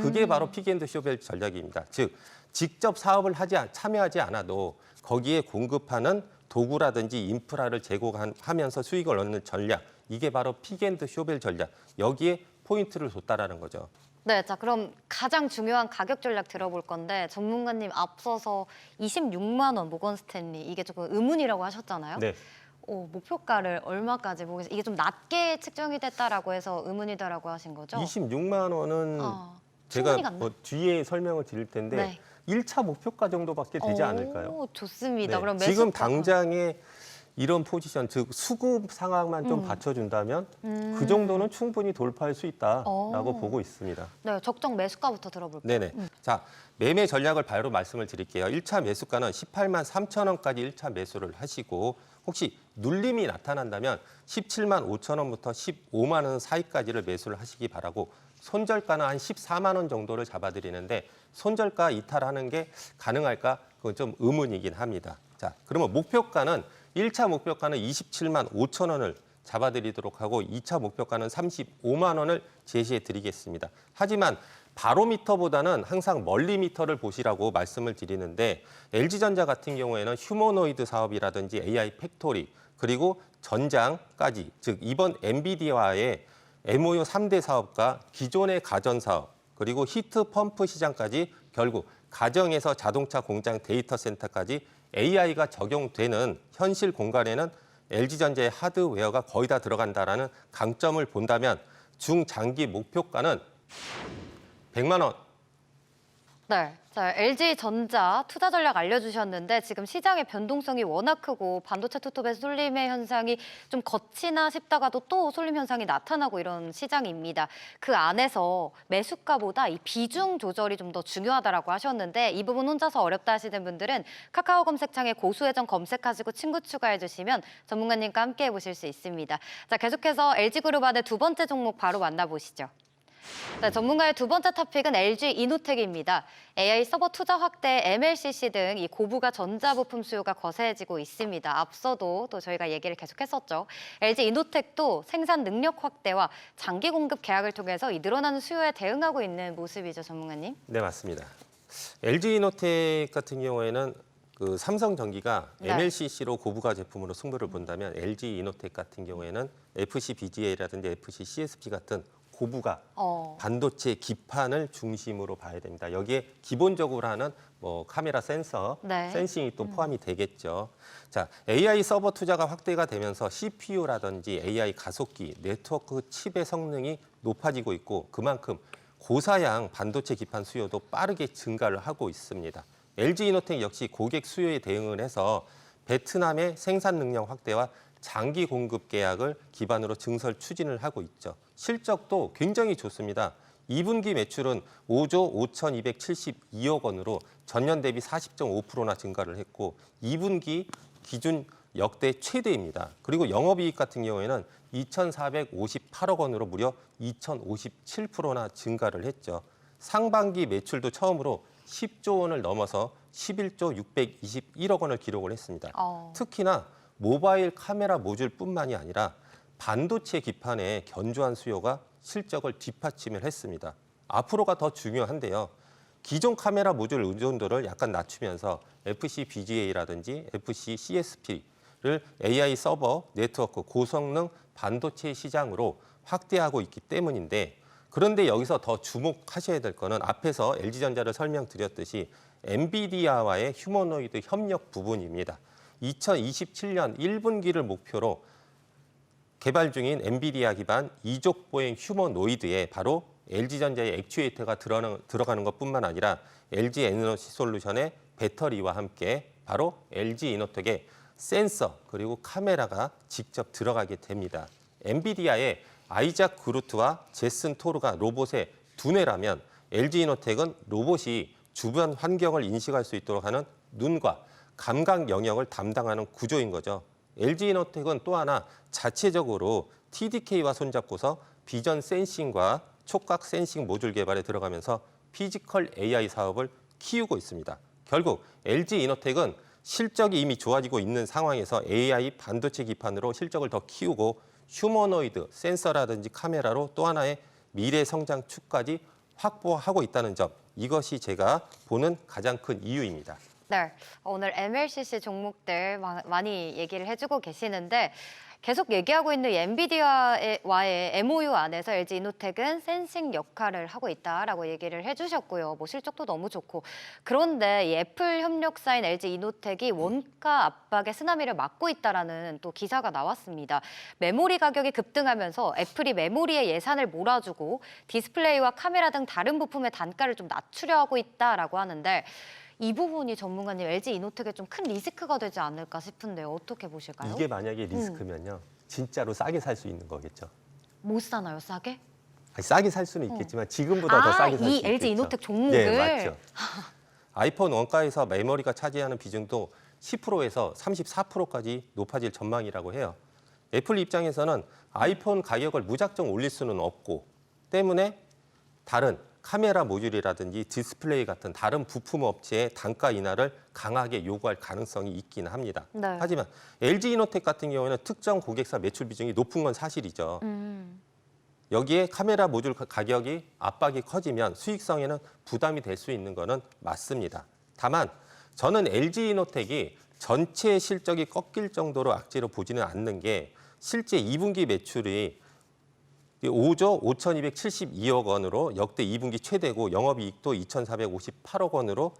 그게 바로 픽앤드쇼벨 전략입니다. 즉 직접 사업을 참여하지 않아도 거기에 공급하는 도구라든지 인프라를 제공하면서 수익을 얻는 전략. 이게 바로 픽앤드쇼벨 전략. 여기에 포인트를 뒀다라는 거죠. 네, 자 그럼 가장 중요한 가격 전략 들어볼 건데 전문가님 앞서서 26만 원 모건 스탠리 이게 조금 의문이라고 하셨잖아요. 네. 목표가를 얼마까지 보고 이게 좀 낮게 측정이 됐다라고 해서 의문이다라고 하신 거죠? 26만 원은 충분히 제가 갔나? 뭐 뒤에 설명을 드릴 텐데 네. 1차 목표가 정도밖에 되지 오, 않을까요? 좋습니다. 네. 그럼 지금 매수가 당장에 이런 포지션, 즉 수급 상황만 좀 받쳐준다면 그 정도는 충분히 돌파할 수 있다라고 보고 있습니다. 네, 적정 매수가부터 들어볼게요. 네네. 자, 매매 전략을 바로 말씀을 드릴게요. 1차 매수가는 18만 3천 원까지 1차 매수를 하시고 혹시 눌림이 나타난다면 17만 5천 원부터 15만 원 사이까지를 매수를 하시기 바라고 손절가는 한 14만 원 정도를 잡아드리는데 손절가 이탈하는 게 가능할까? 그건 좀 의문이긴 합니다. 자, 그러면 목표가는 1차 목표가는 27만 5천 원을 잡아드리도록 하고 2차 목표가는 35만 원을 제시해 드리겠습니다. 하지만 바로미터보다는 항상 멀리미터를 보시라고 말씀을 드리는데 LG전자 같은 경우에는 휴머노이드 사업이라든지 AI 팩토리 그리고 전장까지 즉 이번 엔비디아와의 MOU 3대 사업과 기존의 가전사업 그리고 히트 펌프 시장까지 결국 가정에서 자동차 공장 데이터 센터까지 AI가 적용되는 현실 공간에는 LG전자의 하드웨어가 거의 다 들어간다라는 강점을 본다면 중장기 목표가는 100만 원. 네, 자 LG전자 투자 전략 알려주셨는데 지금 시장의 변동성이 워낙 크고 반도체 투톱의 쏠림의 현상이 좀 거치나 싶다가도 또 쏠림 현상이 나타나고 이런 시장입니다. 그 안에서 매수가보다 이 비중 조절이 좀 더 중요하다라고 하셨는데 이 부분 혼자서 어렵다 하시는 분들은 카카오 검색창에 고수회전 검색하시고 친구 추가해 주시면 전문가님과 함께 해보실 수 있습니다. 자 계속해서 LG그룹 안의 두 번째 종목 바로 만나보시죠. 네, 전문가의 두 번째 토픽은 LG 이노텍입니다. AI 서버 투자 확대, MLCC 등 이 고부가 전자부품 수요가 거세지고 있습니다. 앞서도 또 저희가 얘기를 계속했었죠. LG 이노텍도 생산 능력 확대와 장기 공급 계약을 통해서 이 늘어나는 수요에 대응하고 있는 모습이죠, 전문가님. 네, 맞습니다. LG이노텍 같은 경우에는 그 삼성전기가 네. MLCC로 고부가 제품으로 승부를 본다면 LG이노텍 같은 경우에는 FC-BGA라든지 FC-CSP 같은 고부가 반도체 기판을 중심으로 봐야 됩니다. 여기에 기본적으로 하는 뭐 카메라 센서, 네. 센싱이 또 포함이 되겠죠. 자, AI 서버 투자가 확대가 되면서 CPU라든지 AI 가속기, 네트워크 칩의 성능이 높아지고 있고 그만큼 고사양 반도체 기판 수요도 빠르게 증가를 하고 있습니다. LG이노텍 역시 고객 수요에 대응을 해서 베트남의 생산 능력 확대와 장기 공급 계약을 기반으로 증설 추진을 하고 있죠. 실적도 굉장히 좋습니다. 2분기 매출은 5조 5,272억 원으로 전년 대비 40.5%나 증가를 했고 2분기 기준 역대 최대입니다. 그리고 영업이익 같은 경우에는 2,458억 원으로 무려 2,057%나 증가를 했죠. 상반기 매출도 처음으로 10조 원을 넘어서 11조 621억 원을 기록을 했습니다. 특히나 모바일 카메라 모듈뿐만이 아니라 반도체 기판의 견조한 수요가 실적을 뒷받침을 했습니다. 앞으로가 더 중요한데요. 기존 카메라 모듈 의존도를 약간 낮추면서 FC-BGA라든지 FC-CSP를 AI 서버, 네트워크, 고성능 반도체 시장으로 확대하고 있기 때문인데 그런데 여기서 더 주목하셔야 될 거는 앞에서 LG전자를 설명드렸듯이 엔비디아와의 휴머노이드 협력 부분입니다. 2027년 1분기를 목표로 개발 중인 엔비디아 기반 이족 보행 휴머노이드에 바로 LG전자의 액추에이터가 들어가는 것뿐만 아니라 LG 에너지 솔루션의 배터리와 함께 바로 LG이노텍의 센서 그리고 카메라가 직접 들어가게 됩니다. 엔비디아의 아이작 그루트와 제슨 토르가 로봇의 두뇌라면 LG이노텍은 로봇이 주변 환경을 인식할 수 있도록 하는 눈과 감각 영역을 담당하는 구조인 거죠. LG이노텍은 또 하나 자체적으로 TDK와 손잡고서 비전 센싱과 촉각 센싱 모듈 개발에 들어가면서 피지컬 AI 사업을 키우고 있습니다. 결국 LG이노텍은 실적이 이미 좋아지고 있는 상황에서 AI 반도체 기반으로 실적을 더 키우고 휴머노이드 센서라든지 카메라로 또 하나의 미래 성장 축까지 확보하고 있다는 점, 이것이 제가 보는 가장 큰 이유입니다. 네, 오늘 MLCC 종목들 많이 얘기를 해주고 계시는데 계속 얘기하고 있는 이 엔비디아와의 MOU 안에서 LG이노텍은 센싱 역할을 하고 있다라고 얘기를 해주셨고요. 뭐 실적도 너무 좋고. 그런데 이 애플 협력사인 LG이노텍이 원가 압박의 쓰나미를 맞고 있다라는 또 기사가 나왔습니다. 메모리 가격이 급등하면서 애플이 메모리에 예산을 몰아주고 디스플레이와 카메라 등 다른 부품의 단가를 좀 낮추려 하고 있다라고 하는데 이 부분이 전문가님 LG이노텍에 좀 큰 리스크가 되지 않을까 싶은데요. 어떻게 보실까요? 이게 만약에 리스크면요. 진짜로 싸게 살 수 있는 거겠죠. 못 사나요, 싸게? 아니, 싸게 살 수는 있겠지만 지금보다 더 싸게 살 수 있겠죠. 이 LG이노텍 종목을? 네, 맞죠. 아이폰 원가에서 메모리가 차지하는 비중도 10%에서 34%까지 높아질 전망이라고 해요. 애플 입장에서는 아이폰 가격을 무작정 올릴 수는 없고 때문에 다른 카메라 모듈이라든지 디스플레이 같은 다른 부품 업체의 단가 인하를 강하게 요구할 가능성이 있긴 합니다. 네. 하지만 LG이노텍 같은 경우에는 특정 고객사 매출 비중이 높은 건 사실이죠. 여기에 카메라 모듈 가격이 압박이 커지면 수익성에는 부담이 될 수 있는 거는 맞습니다. 다만 저는 LG이노텍이 전체 실적이 꺾일 정도로 악재로 보지는 않는 게 실제 2분기 매출이 5조 5,272억 원으로 역대 2분기 최대고 영업이익도 2,458억 원으로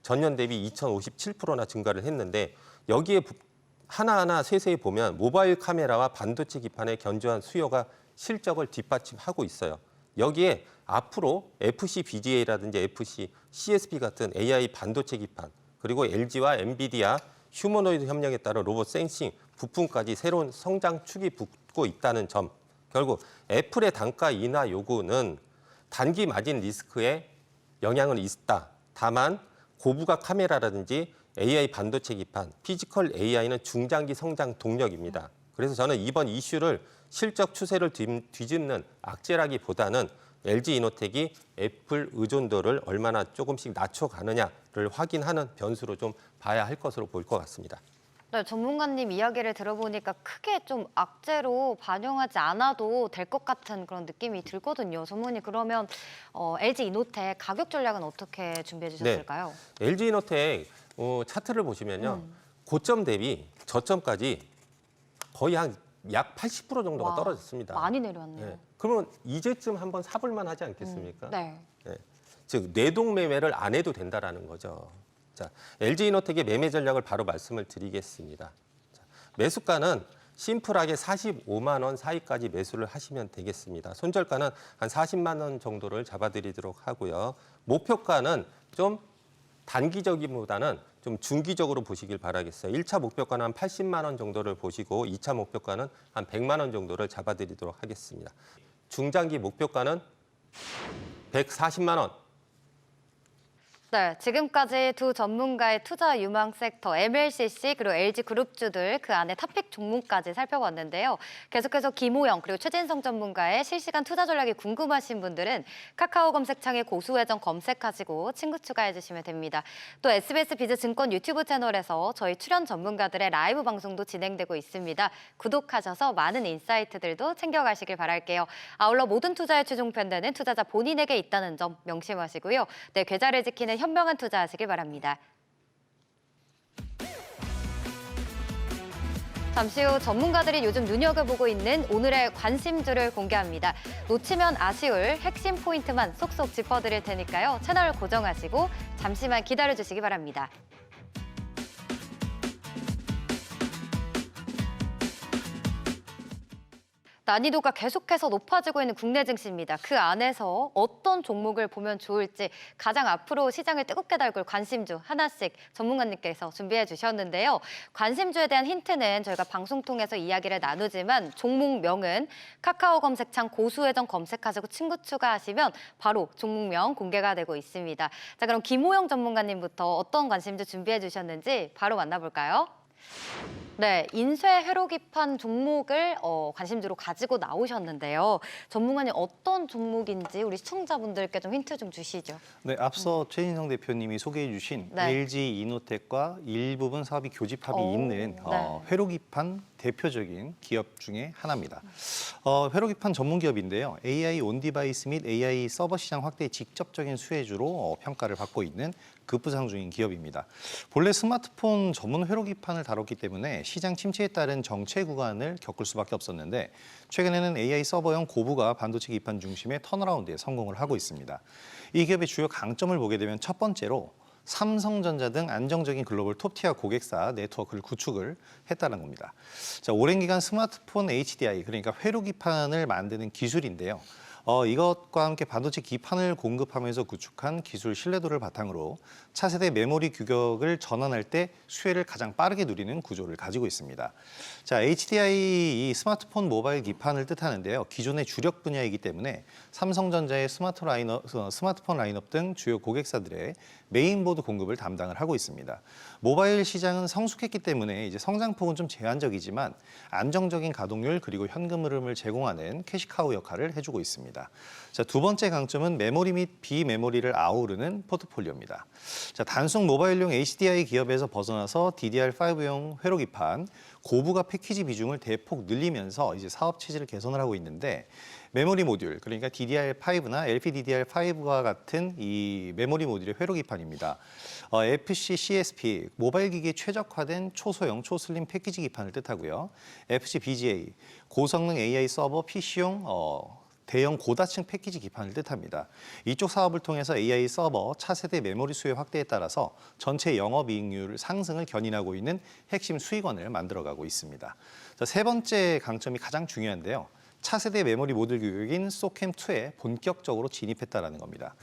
전년 대비 2,057%나 증가를 했는데 여기에 하나하나 세세히 보면 모바일 카메라와 반도체 기판의 견조한 수요가 실적을 뒷받침하고 있어요. 여기에 앞으로 FC BGA라든지 FC CSP 같은 AI 반도체 기판 그리고 LG와 엔비디아 휴머노이드 협력에 따른 로봇 센싱 부품까지 새로운 성장축이 붙고 있다는 점, 결국 애플의 단가 인하 요구는 단기 마진 리스크에 영향은 있다. 다만 고부가 카메라라든지 AI 반도체 기판, 피지컬 AI는 중장기 성장 동력입니다. 그래서 저는 이번 이슈를 실적 추세를 뒤집는 악재라기보다는 LG이노텍이 애플 의존도를 얼마나 조금씩 낮춰가느냐를 확인하는 변수로 좀 봐야 할 것으로 보일 것 같습니다. 네, 전문가님 이야기를 들어보니까 크게 좀 악재로 반영하지 않아도 될 것 같은 그런 느낌이 들거든요. 전문가님 그러면 LG이노텍 가격 전략은 어떻게 준비해 주셨을까요? 네, LG이노텍 차트를 보시면요. 고점 대비 저점까지 거의 한 약 80% 정도가 와, 떨어졌습니다. 많이 내려왔네요. 네. 그러면 이제쯤 한번 사볼만 하지 않겠습니까? 네. 네. 즉 내동 매매를 안 해도 된다라는 거죠. 자, LG이노텍의 매매 전략을 바로 말씀을 드리겠습니다. 자, 매수가는 심플하게 45만 원 사이까지 매수를 하시면 되겠습니다. 손절가는 한 40만 원 정도를 잡아드리도록 하고요. 목표가는 좀 단기적이보다는 좀 중기적으로 보시길 바라겠어요. 1차 목표가는 한 80만 원 정도를 보시고 2차 목표가는 한 100만 원 정도를 잡아드리도록 하겠습니다. 중장기 목표가는 140만 원. 네, 지금까지 두 전문가의 투자 유망 섹터 MLCC 그리고 LG그룹주들 그 안에 탑픽 종목까지 살펴봤는데요. 계속해서 김호영 그리고 최진성 전문가의 실시간 투자 전략이 궁금하신 분들은 카카오 검색창에 고수회전 검색하시고 친구 추가해 주시면 됩니다. 또 SBS 비즈증권 유튜브 채널에서 저희 출연 전문가들의 라이브 방송도 진행되고 있습니다. 구독하셔서 많은 인사이트들도 챙겨가시길 바랄게요. 아울러 모든 투자의 최종 편대는 투자자 본인에게 있다는 점 명심하시고요. 네, 계좌를 지키는 현명한 투자하시길 바랍니다. 잠시 후 전문가들이 요즘 눈여겨보고 있는 오늘의 관심주를 공개합니다. 놓치면 아쉬울 핵심 포인트만 쏙쏙 짚어드릴 테니까요. 채널 고정하시고 잠시만 기다려주시기 바랍니다. 난이도가 계속해서 높아지고 있는 국내 증시입니다. 그 안에서 어떤 종목을 보면 좋을지 가장 앞으로 시장을 뜨겁게 달굴 관심주 하나씩 전문가님께서 준비해 주셨는데요. 관심주에 대한 힌트는 저희가 방송 통해서 이야기를 나누지만 종목명은 카카오 검색창 고수회전 검색하시고 친구 추가하시면 바로 종목명 공개가 되고 있습니다. 자, 그럼 김호영 전문가님부터 어떤 관심주 준비해 주셨는지 바로 만나볼까요? 네, 인쇄 회로기판 종목을 관심주로 가지고 나오셨는데요. 전문가님 어떤 종목인지 우리 시청자분들께 좀 힌트 좀 주시죠. 네, 앞서 최진성 대표님이 소개해 주신 네. LG 이노텍과 일부분 사업이 교집합이 오, 있는 네. 회로기판 대표적인 기업 중에 하나입니다. 회로기판 전문 기업인데요. AI 온디바이스 및 AI 서버 시장 확대의 직접적인 수혜주로 평가를 받고 있는 급부상 중인 기업입니다. 본래 스마트폰 전문 회로기판을 다뤘기 때문에 시장 침체에 따른 정체 구간을 겪을 수밖에 없었는데 최근에는 AI 서버형 고부가 반도체 기판 중심의 턴어라운드에 성공을 하고 있습니다. 이 기업의 주요 강점을 보게 되면 첫 번째로 삼성전자 등 안정적인 글로벌 톱티어 고객사 네트워크를 구축을 했다는 겁니다. 자, 오랜 기간 스마트폰 HDI, 그러니까 회로기판을 만드는 기술인데요. 이것과 함께 반도체 기판을 공급하면서 구축한 기술 신뢰도를 바탕으로 차세대 메모리 규격을 전환할 때 수혜를 가장 빠르게 누리는 구조를 가지고 있습니다. 자, HDI 이 스마트폰 모바일 기판을 뜻하는데요. 기존의 주력 분야이기 때문에 삼성전자의 스마트폰 라인업 등 주요 고객사들의 메인보드 공급을 담당을 하고 있습니다. 모바일 시장은 성숙했기 때문에 이제 성장폭은 좀 제한적이지만 안정적인 가동률 그리고 현금 흐름을 제공하는 캐시카우 역할을 해주고 있습니다. 자, 두 번째 강점은 메모리 및 비메모리를 아우르는 포트폴리오입니다. 자, 단순 모바일용 HDI 기업에서 벗어나서 DDR5용 회로기판, 고부가 패키지 비중을 대폭 늘리면서 이제 사업 체질을 개선을 하고 있는데 메모리 모듈, 그러니까 DDR5나 LPDDR5와 같은 이 메모리 모듈의 회로기판입니다. FC CSP, 모바일 기기에 최적화된 초소형, 초슬림 패키지 기판을 뜻하고요. FC BGA, 고성능 AI 서버 PC용 대형 고다층 패키지 기판을 뜻합니다. 이쪽 사업을 통해서 AI 서버, 차세대 메모리 수요 확대에 따라서 전체 영업이익률 상승을 견인하고 있는 핵심 수익원을 만들어가고 있습니다. 자, 세 번째 강점이 가장 중요한데요. 차세대 메모리 모듈 규격인 소캠2에 본격적으로 진입했다는 겁니다.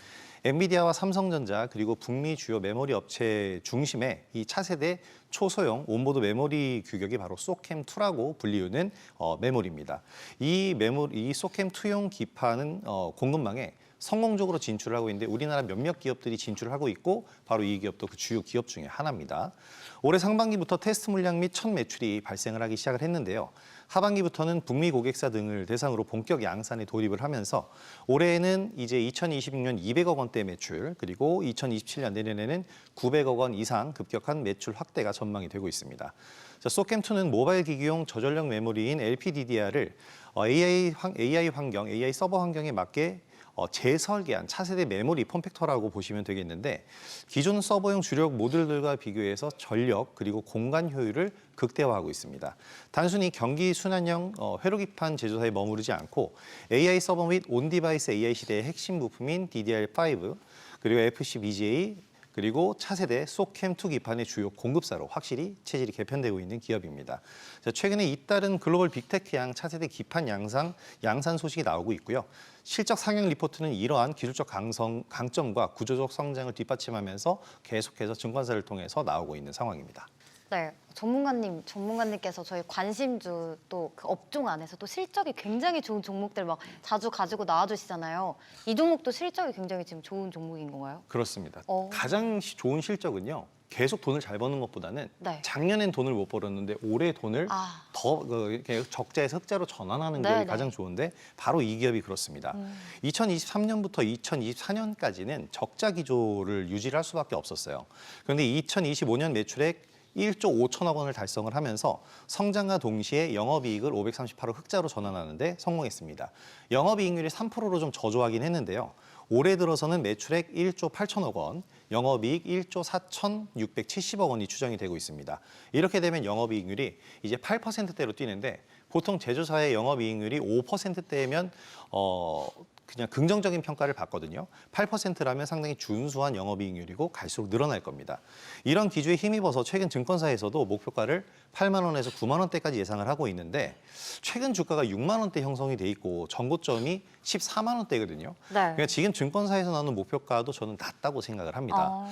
엔비디아와 삼성전자 그리고 북미 주요 메모리 업체 중심의 이 차세대 초소형 온보드 메모리 규격이 바로 소캠2라고 불리우는 메모리입니다. 이 소캠2용 기판은 공급망에 성공적으로 진출을 하고 있는데 우리나라 몇몇 기업들이 진출을 하고 있고 바로 이 기업도 그 주요 기업 중에 하나입니다. 올해 상반기부터 테스트 물량 및 첫 매출이 발생을 하기 시작을 했는데요. 하반기부터는 북미 고객사 등을 대상으로 본격 양산에 돌입을 하면서 올해에는 이제 2026년 200억 원대 매출 그리고 2027년 내년에는 900억 원 이상 급격한 매출 확대가 전망이 되고 있습니다. 자, 소캠2는 모바일 기기용 저전력 메모리인 LPDDR을 AI 환경, AI 서버 환경에 맞게 재설계한 차세대 메모리 폼팩터라고 보시면 되겠는데 기존 서버용 주력 모듈들과 비교해서 전력 그리고 공간 효율을 극대화하고 있습니다. 단순히 경기 순환형 회로기판 제조사에 머무르지 않고 AI 서버 및 온디바이스 AI 시대의 핵심 부품인 DDR5 그리고 FC BGA 그리고 차세대 소캠2 기판의 주요 공급사로 확실히 체질이 개편되고 있는 기업입니다. 자, 최근에 잇따른 글로벌 빅테크향 차세대 기판 양산 소식이 나오고 있고요. 실적 상향 리포트는 이러한 기술적 강점과 구조적 성장을 뒷받침하면서 계속해서 증권사를 통해서 나오고 있는 상황입니다. 네, 전문가님께서 저희 관심주 또 그 업종 안에서 또 실적이 굉장히 좋은 종목들 막 자주 가지고 나와주시잖아요. 이 종목도 실적이 굉장히 지금 좋은 종목인 건가요? 그렇습니다. 어. 가장 좋은 실적은요. 계속 돈을 잘 버는 것보다는 네. 작년엔 돈을 못 벌었는데 올해 돈을 더 이렇게 적자에서 흑자로 전환하는 기업이 네네. 가장 좋은데 바로 이 기업이 그렇습니다. 2023년부터 2024년까지는 적자 기조를 유지를 할 수밖에 없었어요. 그런데 2025년 매출액 1조 5천억 원을 달성을 하면서 성장과 동시에 영업이익을 538억 흑자로 전환하는데 성공했습니다. 영업이익률이 3%로 좀 저조하긴 했는데요. 올해 들어서는 매출액 1조 8천억 원, 영업이익 1조 4,670억 원이 추정이 되고 있습니다. 이렇게 되면 영업이익률이 이제 8%대로 뛰는데 보통 제조사의 영업이익률이 5%대면 그냥 긍정적인 평가를 받거든요. 8%라면 상당히 준수한 영업이익률이고 갈수록 늘어날 겁니다. 이런 기조에 힘입어서 최근 증권사에서도 목표가를 8만 원에서 9만 원대까지 예상을 하고 있는데 최근 주가가 6만 원대 형성이 돼 있고 전고점이 14만 원대거든요. 네. 그러니까 지금 증권사에서 나오는 목표가도 저는 낮다고 생각을 합니다.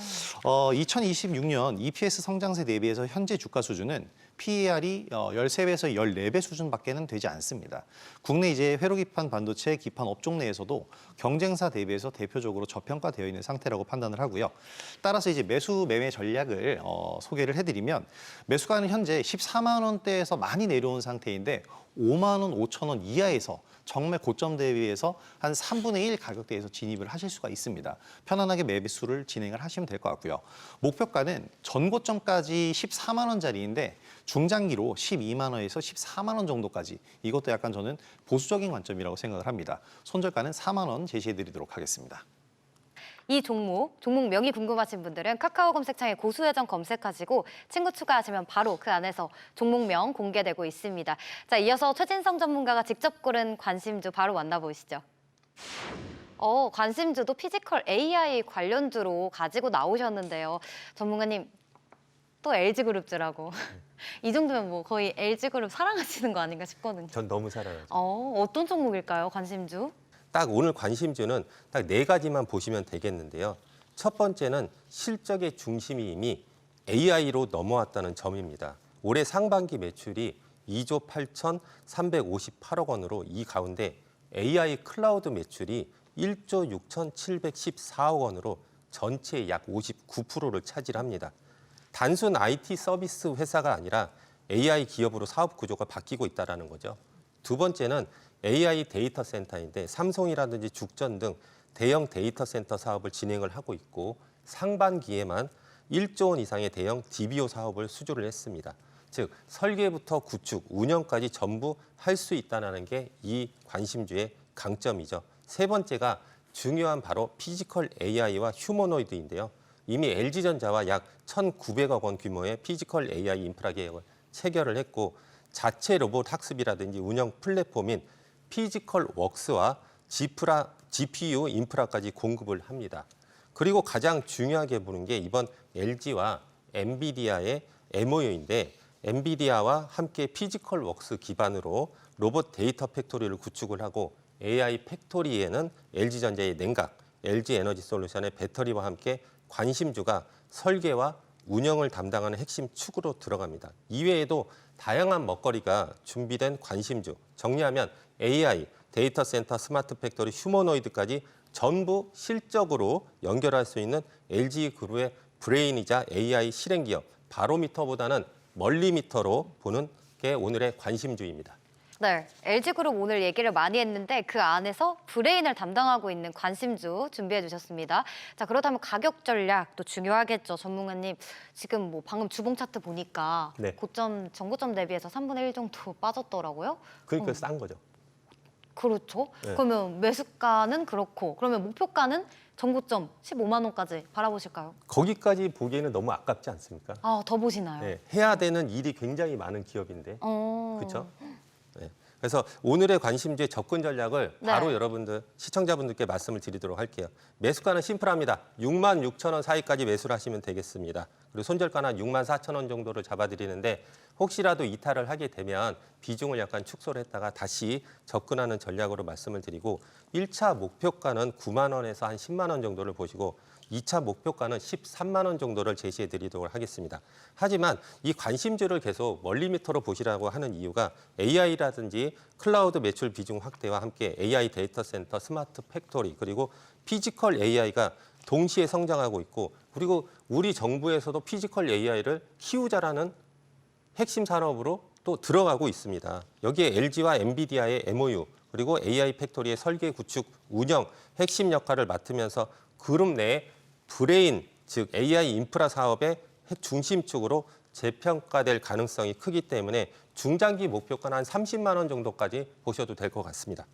2026년 EPS 성장세 대비해서 현재 주가 수준은 PER이 13배에서 14배 수준밖에는 되지 않습니다. 국내 이제 회로기판 반도체 기판 업종 내에서 중에서도 경쟁사 대비해서 대표적으로 저평가되어 있는 상태라고 판단을 하고요. 따라서 이제 매수 매매 전략을 소개를 해드리면 매수가는 현재 14만 원대에서 많이 내려온 상태인데 5만 원, 5천 원 이하에서 정말 고점 대비해서 한 3분의 1 가격대에서 진입을 하실 수가 있습니다. 편안하게 매수를 진행을 하시면 될 것 같고요. 목표가는 전고점까지 14만 원짜리인데 중장기로 12만 원에서 14만 원 정도까지 이것도 약간 저는 보수적인 관점이라고 생각을 합니다. 손절가는 4만 원 제시해드리도록 하겠습니다. 이 종목 명이 궁금하신 분들은 카카오 검색창에 고수회전 검색하시고 친구 추가하시면 바로 그 안에서 종목명 공개되고 있습니다. 자, 이어서 최진성 전문가가 직접 고른 관심주 바로 만나보시죠. 관심주도 피지컬 AI 관련주로 가지고 나오셨는데요. 전문가님, 또 LG그룹주라고. 이 정도면 뭐 거의 LG그룹 사랑하시는 거 아닌가 싶거든요. 전 너무 사랑하죠. 어떤 종목일까요, 관심주? 딱 오늘 관심주는 딱 4가지만 보시면 되겠는데요. 첫 번째는 실적의 중심이 이미 AI로 넘어왔다는 점입니다. 올해 상반기 매출이 2조 8,358억 원으로 이 가운데 AI 클라우드 매출이 1조 6,714억 원으로 전체의 약 59%를 차지합니다. 단순 IT 서비스 회사가 아니라 AI 기업으로 사업 구조가 바뀌고 있다는 거죠. 두 번째는 AI 데이터 센터인데 삼성이라든지 죽전 등 대형 데이터 센터 사업을 진행을 하고 있고 상반기에만 1조 원 이상의 대형 DBO 사업을 수주를 했습니다. 즉 설계부터 구축, 운영까지 전부 할 수 있다는 게 이 관심주의 강점이죠. 세 번째가 중요한 바로 피지컬 AI와 휴머노이드인데요. 이미 LG전자와 약 1,900억 원 규모의 피지컬 AI 인프라 계약을 체결을 했고 자체 로봇 학습이라든지 운영 플랫폼인 피지컬 웍스와 GPU 인프라까지 공급을 합니다. 그리고 가장 중요하게 보는 게 이번 LG와 엔비디아의 MOU인데 엔비디아와 함께 피지컬 웍스 기반으로 로봇 데이터 팩토리를 구축을 하고 AI 팩토리에는 LG전자의 냉각, LG에너지솔루션의 배터리와 함께 관심주가 설계와 운영을 담당하는 핵심 축으로 들어갑니다. 이외에도 다양한 먹거리가 준비된 관심주, 정리하면 AI, 데이터 센터, 스마트 팩토리, 휴머노이드까지 전부 실적으로 연결할 수 있는 LG그룹의 브레인이자 AI 실행 기업, 바로미터보다는 멀리미터로 보는 게 오늘의 관심주입니다. 네, LG그룹 오늘 얘기를 많이 했는데 그 안에서 브레인을 담당하고 있는 관심주 준비해 주셨습니다. 자, 그렇다면 가격 전략도 중요하겠죠, 전문가님. 지금 뭐 방금 주봉 차트 보니까 네. 전고점 대비해서 3분의 1 정도 빠졌더라고요. 그러니까 싼 거죠. 그렇죠. 네. 그러면 매수가는 그렇고 그러면 목표가는 전고점 15만 원까지 바라보실까요? 거기까지 보기에는 너무 아깝지 않습니까? 더 보시나요? 네, 해야 되는 일이 굉장히 많은 기업인데, 어... 그렇죠? 네. 그래서 오늘의 관심주의 접근 전략을 네. 바로 여러분들, 시청자분들께 말씀을 드리도록 할게요. 매수가는 심플합니다. 6만 6천 원 사이까지 매수를 하시면 되겠습니다. 그리고 손절가는 6만 4천 원 정도를 잡아드리는데 혹시라도 이탈을 하게 되면 비중을 약간 축소를 했다가 다시 접근하는 전략으로 말씀을 드리고 1차 목표가는 9만 원에서 한 10만 원 정도를 보시고 2차 목표가는 13만 원 정도를 제시해 드리도록 하겠습니다. 하지만 이 관심주를 계속 멀리미터로 보시라고 하는 이유가 AI라든지 클라우드 매출 비중 확대와 함께 AI 데이터 센터, 스마트 팩토리 그리고 피지컬 AI가 동시에 성장하고 있고 그리고 우리 정부에서도 피지컬 AI를 키우자라는 핵심 산업으로 또 들어가고 있습니다. 여기에 LG와 엔비디아의 MOU 그리고 AI 팩토리의 설계, 구축, 운영 핵심 역할을 맡으면서 그룹 내에 브레인, 즉 AI 인프라 사업의 중심축으로 재평가될 가능성이 크기 때문에 중장기 목표가는 한 30만 원 정도까지 보셔도 될 것 같습니다.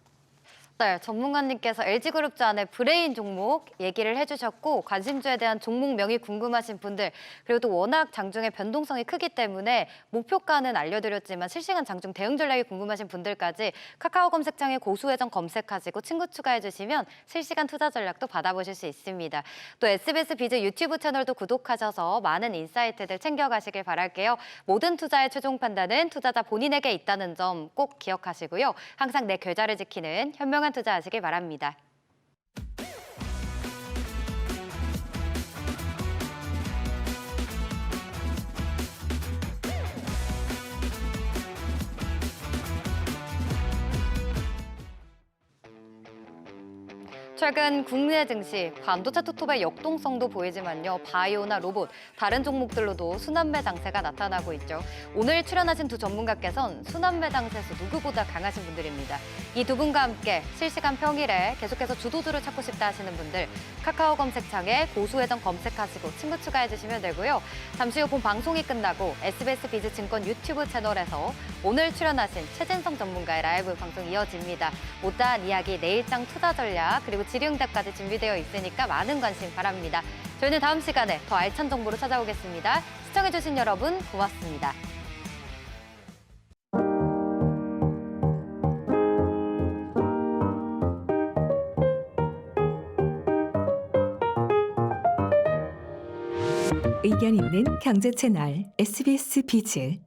네, 전문가님께서 LG그룹주 안에 브레인 종목 얘기를 해주셨고 관심주에 대한 종목명이 궁금하신 분들 그리고 또 워낙 장중의 변동성이 크기 때문에 목표가는 알려드렸지만 실시간 장중 대응 전략이 궁금하신 분들까지 카카오 검색창에 고수회전 검색하시고 친구 추가해주시면 실시간 투자 전략도 받아보실 수 있습니다. 또 SBS 비즈 유튜브 채널도 구독하셔서 많은 인사이트들 챙겨가시길 바랄게요. 모든 투자의 최종 판단은 투자자 본인에게 있다는 점 꼭 기억하시고요. 항상 내 계좌를 지키는 현명한 투자하시길 바랍니다. 최근 국내 증시, 반도체 투톱의 역동성도 보이지만요. 바이오나 로봇, 다른 종목들로도 순환매 장세가 나타나고 있죠. 오늘 출연하신 두 전문가께선 순환매 장세에서 누구보다 강하신 분들입니다. 이 두 분과 함께 실시간 평일에 계속해서 주도주를 찾고 싶다 하시는 분들 카카오 검색창에 고수회전 검색하시고 친구 추가해 주시면 되고요. 잠시 후 본 방송이 끝나고 SBS 비즈증권 유튜브 채널에서 오늘 출연하신 최진성 전문가의 라이브 방송 이어집니다. 못다한 이야기, 내일장 투자 전략, 그리고 질의응답까지 준비되어 있으니까 많은 관심 바랍니다. 저희는 다음 시간에 더 알찬 정보로 찾아오겠습니다. 시청해주신 여러분 고맙습니다. 의견 있는 경제 채널 SBS 비즈.